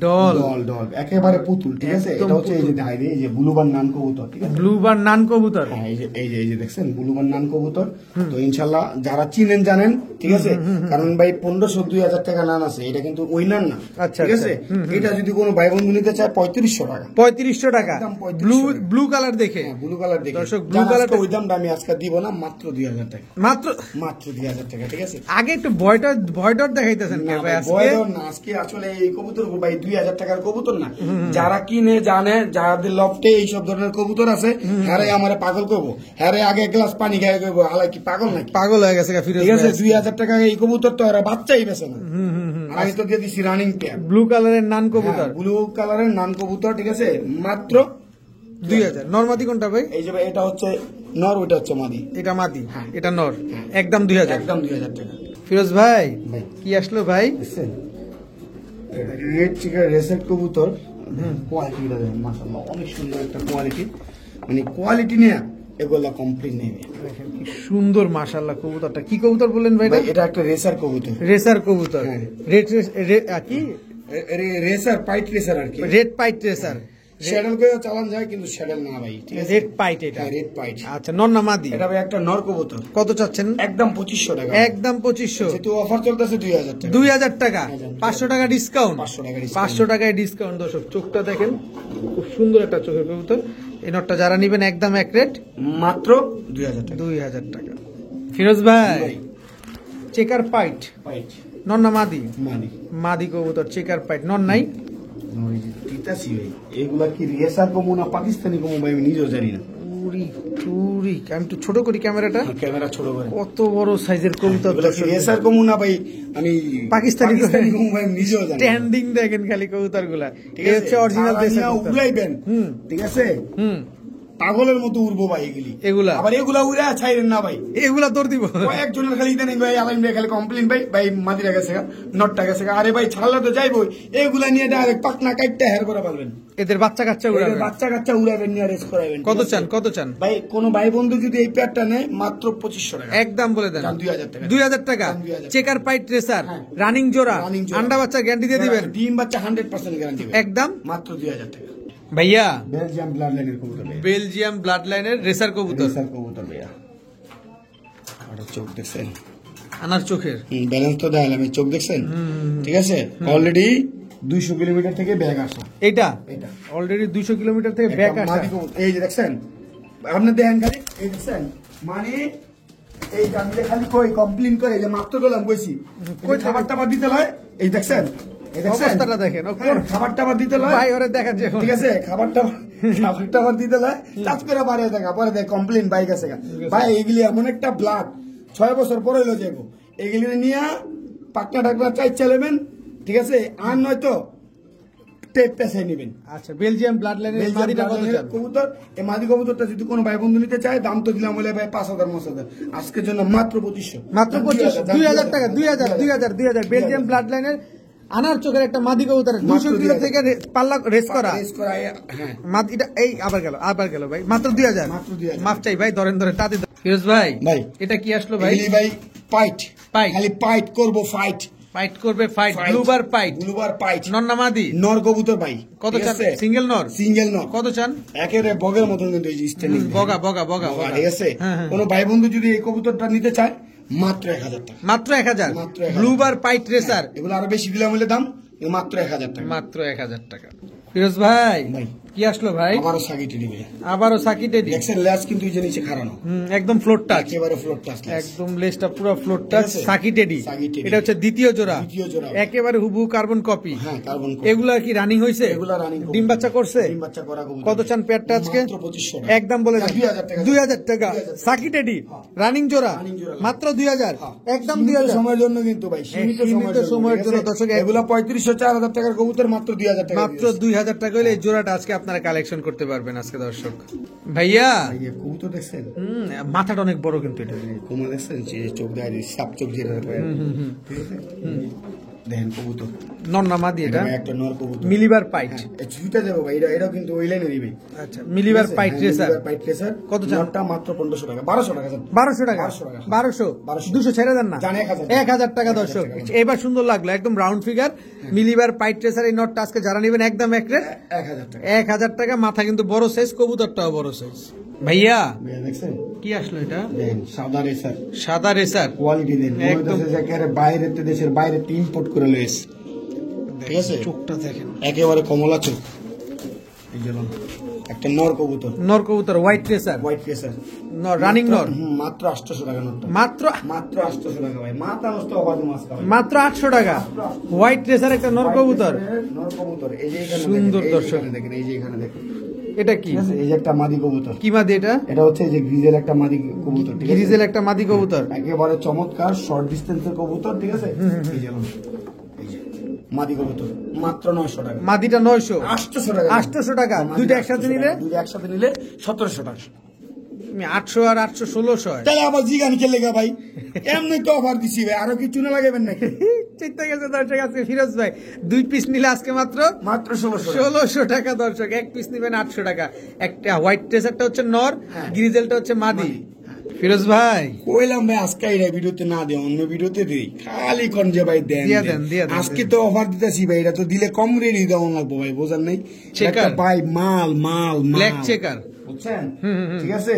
doll, doll doll একেবারে পুতুল, ঠিক আছে। এটা হচ্ছে এই যে দেখাই এই যে ব্লুবার নান কবুতর, ঠিক আছে, ব্লুবার নান কবুতর। হ্যাঁ, এই যে দেখছেন ব্লুবার নান কবুতর। তো ইনশাল্লাহ যারা চিনেন জানেন, ঠিক আছে। কারণ ভাই 1500-2000 টাকা নান আছে, এটা কিন্তু ওই নান না, ঠিক আছে। এটা যদি কোনো ভাই বন্ধু নিতে চায় 3500 টাকা, 3500 টাকা, ব্লু কালার দেখে, ব্লু কালার দেখে। দর্শক ব্লু কালার ওই দামটা আমি আজকে দিব না, মাত্র 2000 টাকা, মাত্র 2000 টাকা, ঠিক আছে। আগে একটু ভয়ডর দেখাইতেছেন ভাই আজকে। ভয়ডর না, আজকে আসলে এই কবুতর ভাই 2000 টাকার কবুতর না। যারা কিনে জানে, যাদের লফটে এইসব ধরনের কবুতর আছে, হ্যাঁ আমারে পাগল করবো, হ্যাঁ আগে এক গ্লাস পানি খাই করবো, হালাই কি পাগল নাকি? পাগল হয়ে গেছে ফিরোজ, ঠিক আছে। 2000 টাকা এই কবুতর তো এরা বাচ্চাই বেছে না। আমি তো দিয়ে দিচ্ছি রানিং পেয়ার, ব্লু কালারের নান কবুতর, ব্লু কালারের নান কবুতর, ঠিক আছে, মাত্র 2000। নরমাদি কোনটা ভাই? এই যে ভাই এটা হচ্ছে নর, ওইটা হচ্ছে মাদি। এটা মাদি, এটা নর, একদম 2000, একদম 2000 টাকা। ফিরোজ ভাই কি আসলো ভাই? রেড চিকেন রেসের কবুতর, কোয়ালিটিটা দেখেন মাশাআল্লাহ, অনেক সুন্দর একটা কোয়ালিটি। মানে কোয়ালিটি নিয়ে এগুলা কমপ্লিট নেবে। দেখেন কি সুন্দর মাশাআল্লাহ কবুতরটা। কি কবুতর বললেন ভাই? ভাই এটা একটা রেসার কবুতর। রেসার কবুতর। হ্যাঁ। কি রেসার পাইট রেসার আর কি। Red pint racer. শ্যাডেল করে চালান যায় কিন্তু শ্যাডেল না ভাই, ঠিক আছে? রেড পাইট এটা। হ্যাঁ, রেড পাইট। আচ্ছা, নর না মাদি? এটা ভাই একটা নর কবুতর। কত চাচ্ছেন? একদম 2500 টাকা। একদম 2500। যেহেতু অফার চলতেছে 2000 টাকা। 2000 টাকা, 500 টাকা ডিসকাউন্ট। 500 টাকা discount। 500 টাকায় ডিসকাউন্ট। দর্শক চোখটা দেখেন, খুব সুন্দর একটা চোখের কবুতর। এই নটটা যারা নিবেন একদম এক রেট, মাত্র 2000 টাকা। 2000 টাকা। ফিরোজ ভাই, চেকার পাইট পাইট নর না মাদি? মানি মাদি কবুতর, চেকার পাইট। নর নাই? তিতাসি ভাই। এগুলা কি রেসার কমু না পাকিস্তানি কমু ভাই আমি নিজেও জানি না। উরি টুরি। আমি একটু ছোট করি ক্যামেরাটা। ক্যামেরা ছোট করে। কত বড় সাইজের কবুতর। এগুলা কি রেসার কমু না ভাই আমি পাকিস্তানি কমু ভাই আমি নিজেও জানি না। স্ট্যান্ডিং দেখেন খালি কবুতর গুলা। ঠিক এই আছে, হচ্ছে অরিজিনাল দেশি কবুতর। উড়াইবেন। ঠিক আছে, পাগলের মতো উড়বো ভাই এগুলি। এগুলা আবার এগুলা উড়া ছাইরেন না ভাই। এগুলা দৌড় দিব। একজনের খালি ইদানিং ভাই আলাইন ভাই খালি কমপ্লেন ভাই ভাই মাদিরা গেছে নটটা গেছে। আরে ভাই ছাড়লে তো যাইবো, এগুলা নিয়ে ডাইরেক্ট পাকনা কাটতে হের করে পারবেন। এদের বাচ্চা কাচ্চা উড়াবে। বাচ্চা কাচ্চা উড়াবেন নিয়ে রেস করাবেন। কত চান? কত চান ভাই? কোন ভাই বন্ধু যদি এই প্যাডটা নেয় মাত্র 2500 টাকা। একদম বলে দেন। 2000 টাকা। 2000 টাকা। 2000 চেকার পাইট রেসার, হ্যাঁ। রানিং জোড়া, Running জোড়া। আন্ডা বাচ্চা গ্যারান্টি দিয়ে দিবেন। ডিম বাচ্চা 100% গ্যারান্টি একদম মাত্র 2000 টাকা। ভাইয়া, বেলজিয়াম ব্লাড লাইনের কবুতর ভাই। বেলজিয়াম ব্লাড লাইনের রেসার কবুতর। রেসার কবুতর ভাইয়া। আর চোখ দেখছেন? আনার চোখের ব্যালেন্স তো দেখালাম, এই চোখ দেখছেন? ঠিক আছে, অলরেডি 200 কিলোমিটার থেকে ব্যাগ আসা। এটা এটা অলরেডি 200 কিলোমিটার থেকে ব্যাক আসা। মাদি কবুতর। এই যে দেখছেন, আপনি দেখেন খালি, এই দেখছেন মানে এই জানলে খালি কই কমপ্লেইন করে যে মাত্র গেলাম কইছি কই খাবার টাবার দিতে হয়। এই দেখছেন, এই দেখছেন অবস্থাটা দেখেন। হ্যাঁ, খাবার টাবার দিতে হয় ভাই ওরে দেখা যায়। ঠিক আছে, খাবার টাবার দিতে হয় চাষ করে বাড়িয়ে দেখা পরে দেখ কমপ্লেইন বাইক আছে ভাই। এগুলি এমন একটা ব্লাড 6 বছর পরে হইলো যাবো, এগুলি নিয়ে পাকনা ডাকনা চাই চালাবেন। ঠিক আছে, আর নয়তো টেপ পেছাই নিবেন। আচ্ছা, বেলজিয়াম ব্লাড লাইনের মাদিটা কত চান? কবুতর, এই মাদি কবুতরটা যদি কোনো ভাই বন্ধু নিতে চায় দাম তো দিলাম বলে ভাই 5000 5000। আজকের জন্য মাত্র 2500। মাত্র 2000 টাকা। 2000 বেলজিয়াম ব্লাড লাইনের আনার চোখের একটা মাদি কবুতর 200 কিলো থেকে পাল্লা রেস করা। হ্যাঁ, মাদিটা এই আবার গেল ভাই। মাত্র 2000। মাত্র 2000। মাফ চাই ভাই, ধরেন তাতে। ফিরোজ ভাই, ভাই এটা কি আসলো ভাই? ভাই পাইট পাইট। খালি পাইট করবো, ফাইট ফাইট করবে, ফাইট ব্লুবার পাইট। ব্লুবার পাইট নর না মাদি? নর কবুতর ভাই। কত চান? সিঙ্গেল নর? সিঙ্গেল নর। কত চান? একেবারে বগের মতন কিন্তু এই যে স্ট্যান্ডিং বগা বগা বগা। ঠিক আছে, হ্যাঁ, হ্যাঁ। কোনো ভাই বন্ধু যদি এই কবুতরটা নিতে চায় মাত্র 1000 টাকা। মাত্র 1000। মাত্র 1000। ব্লুবার পাইট রেসার এগুলো আরো বেশি দিলাম হলে দাম, মাত্র 1000 টাকা। মাত্র 1000 টাকা। ফিরোজ ভাই, ভাই কি আসলো ভাই? আবারও সাকিটি নিবে। আবারও সাকিটে দি। দেখছেন লেজ কিন্তু এই যে নিচে খাড়ানো, একদম ফ্লোর টাচ। একেবারে ফ্লোর টাচ। একদম লেজটা পুরো ফ্লোর টাচ। ঠিক আছে? সাকিটেডি। সাকিটেডি। এটা হচ্ছে দ্বিতীয় জোড়া। দ্বিতীয় জোড়া। একেবারে হুবহু কার্বন কপি। হ্যাঁ, কার্বন। এগুলা কি রানিং হইছে? এগুলা রানিং। ডিম বাচ্চা করছে? ডিম বাচ্চা করা কবুতর। কত চান পেয়ারটা আজকে? মাত্র 2500 টাকা। একদম বলে দেন। 2000 টাকা। 2000 টাকা। সাকিটেডি রানিং জোড়া রানিং জোড়া। মাত্র 2000। একদম সীমিত 2000 সময়ের জন্য কিন্তু ভাই, সীমিত সময়ের জন্য দর্শক। এগুলা 3500 4000 টাকার কবুতর মাত্র 2000 টাকা। মাত্র 2000 টাকা হলে এই জোড়াটা আজকে আপনারা কালেকশন করতে পারবেন আজকে দর্শক। ভাইয়া, কবুতর দেখছেন? মাথাটা অনেক বড় কিন্তু এটা। কুমা দেখছেন যে চোখ দেয় সাপ চোখ যেটা করে, ঠিক আছে? দেখেন কবুতর নর না মাদি? এটা একটা নর কবুতর। মিলিবার পাইট। ছুটে যাবো ভাই, এটাও কিন্তু ওই লাইনে নিবে। আচ্ছা, মিলিবার পাইট রেসার। পাইট রেসার কত চান? নরটা মাত্র 1500 টাকা। 1200 টাকা। 1200 টাকা। 1200 200 ছেড়ে দেন না। 1000 টাকা দর্শক। এবার সুন্দর লাগলো, একদম রাউন্ড ফিগার মিলিবার পাইট রেসার। এই নটটা আজকে যারা নেবেন একদম এক রেট 1000 টাকা। 1000 টাকা। মাথা কিন্তু বড় সাইজ, কবুতরটাও বড় সাইজ। ভাইয়া, দেখছেন কি আসলো এটা? দেখেন সাদা রেসার। সাদা রেসার কোয়ালিটি দেন একদম। বাইরের দেশের বাইরে ইম্পোর্ট করে লয়েছে। ঠিক আছে, চোখটা দেখেন একেবারে কমলা চোখ। এই যে একটা নর কবুতর। নর কবুতর হোয়াইট রেসার। হোয়াইট রেসার নর রানিং নর। মাত্র 800 টাকা নরটা। মাত্র 800 টাকা ভাই। মাথা নষ্ট হবার মাছ খাওয়াই। মাত্র 800 টাকা। হোয়াইট রেসার একটা নর কবুতর। নর কবুতর। এই যে এখানে সুন্দর দেখেন, দর্শক। দেখেন এই যে এখানে দেখেন, এটা কি? ঠিক আছে? এই যে একটা মাদি কবুতর। কি মাদি এটা? এটা হচ্ছে এই যে গ্রিজেল একটা মাদি কবুতর। ঠিক আছে, গ্রিজেল একটা মাদি কবুতর। একেবারে চমৎকার শর্ট ডিস্টেন্সের কবুতর। ঠিক আছে, এই যে মাদি কবুতর মাত্র 900 টাকা। মাদিটা 900। 800 টাকা। 800 টাকা। দুইটা একসাথে নিলে? দুইটা একসাথে নিলে 1700 টাকা। 800 আর 800 1600 হয়। তাহলে আবার জিগান খেলে গা ভাই, এমনি তো অফার দিছি ভাই, আরো কিছু না লাগাবেন নাকি? চিন্তা গেছে দর্শক, আজকে ফিরোজ ভাই 2 পিস নিলে আজকে মাত্র মাত্র 1600 1600 টাকা দর্শক, 1 পিস নিবেন 800 টাকা। একটা হোয়াইট ট্রেসারটা হচ্ছে নর, হ্যাঁ। গ্রিজেলটা হচ্ছে মাদি। ফিরোজ ভাই কইলাম ভাই আজকে এই ভিডিওতে না দেয়, অন্য ভিডিওতে দিই, খালি কোন যে ভাই দেন দিয়া দেন। দেন, দিয়া দেন, আজকে তো অফার দিতেছি ভাই, এটা তো দিলে কম রেডি দেওয়া লাগবো ভাই, বোঝেন নাই? Checker। একটা ভাই মাল মাল মাল ব্ল্যাক চেকার, বুঝছেন? ঠিক আছে,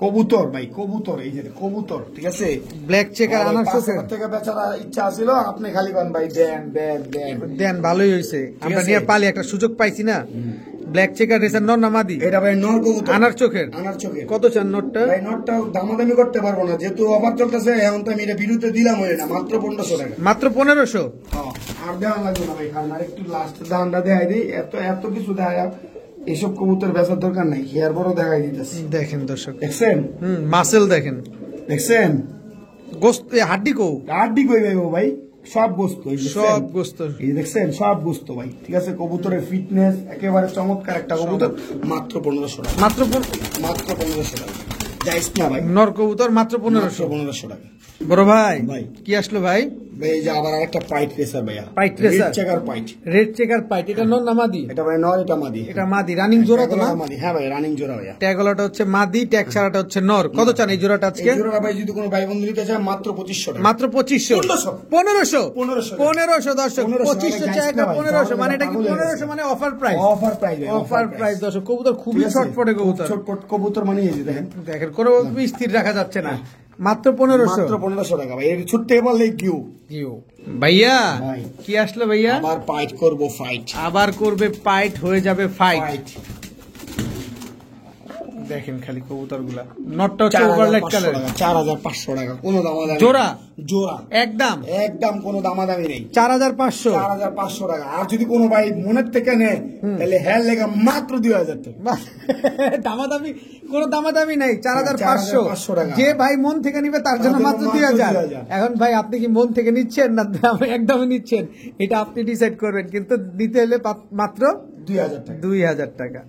কবুতর ভাই, কবুতর, এই যে কবুতর, ঠিক আছে। ব্ল্যাক চেকার আনার পাঁচ চোখে হাজার টাকা বেচার ইচ্ছা ছিল, আপনি খালি কোন ভাই দেন দেন দেন। দেন, ভালোই হয়েছে, আমরা আছে। নিয়ে পালি, একটা সুযোগ পাইছি না। ব্ল্যাক চেকার রেসার নর না মাদি? এটা ভাই নর কবুতর, আনার চোখের। আনার চোখের। কত চান নটটা? ভাই নটটা দামাদামি করতে পারবো না, যেহেতু অফার চলতেছে, এখন তো আমি এটা ভিডিওতে দিলাম হয়ে না, মাত্র 1500 টাকা। মাত্র 1500। আর দেওয়া লাগবে না ভাই, কারণ আর একটু লাস্ট দামটা দেখাই দিই, এত এত কিছু দেখা, এসব কবুতর বেচার দরকার নাই, হেয়ার বড় দেখাই দিতেছি। দেখেন দর্শক, দেখছেন মাসেল দেখেন, দেখছেন, গোস্ত, হাড্ডি কো, হাড্ডি কই ভাই, ও ভাই সব গোস্ত, এই যে সব দেখছেন? গোস্ত। এই যে দেখছেন সব গোস্ত ভাই, ঠিক আছে। কবুতরের ফিটনেস একেবারে চমৎকার একটা কবুতর, মাত্র 1500 টাকা, মাত্র মাত্র 1500 টাকা, যাইস না ভাই, নর কবুতর মাত্র 1500। 1500 টাকা। বড় ভাই ভাই। কি আসলো ভাই? ভাই এই যে আবার আরেকটা পাইট রেসার ভাইয়া, পাইট রেসার? চেকার পাইট, রেড চেকার পাইট, এটা নর না মাদি? এটা ভাই নর, এটা মাদি। এটা মাদি, রানিং জোড়া তো না? ট্যাগলাটা মাদি, হ্যাঁ ভাই রানিং জোড়া ভাইয়া। ট্যাগলাটা হচ্ছে মাদি, ট্যাগ ছাড়াটা হচ্ছে নর। কত চান এই জোড়াটা আজকে? এই জোড়াটা ভাই যদি কোনো ভাই বন্ধু নিতে চায়, মাত্র 2500 টাকা। মাত্র 2500। 1500 1500 দর্শক, 1500 2500 চাইটা 1500, মানে এটা কি 1500 মানে offer price? Offer price, offer price দর্শক। কবুতর খুবই ছটফটে কবুতর, ছটফট কবুতর মানে এই যে দেখেন, দেখেন কোনো স্থির রাখা যাচ্ছে না। মাত্র 1500। মাত্র 1500 টাকা ভাই, এর ছুটতে বললে কিউ। ভাইয়া ভাই। কি আসলো ভাইয়া? আবার ফাইট করব, ফাইট, আবার করবে পাইট, হয়ে যাবে ফাইট। ফাইট। দেখেন খালি কবুতর গুলা, নটটা হচ্ছে ওভারলাইট কালার। 4500 টাকা, কোনো দামাদামি জোড়া? জোড়া একদম একদম কোনো দামাদামি নেই, 4500। 4500 টাকা। আর যদি কোনো ভাই মনের থেকে নেয়, তাহলে হ্যাঁ লেগে মাত্র 2000 টাকা। দামাদামি, কোনো দামাদামি নাই, 4500 টাকা। যে ভাই মন থেকে নিবে তার জন্য তার জন্য মাত্র মাত্র 2000। 2000। এখন ভাই আপনি কি মন থেকে নিচ্ছেন না একদমই নিচ্ছেন, এটা আপনি ডিসাইড করবেন, কিন্তু দিতে হলে মাত্র 2000 টাকা। 2000 টাকা।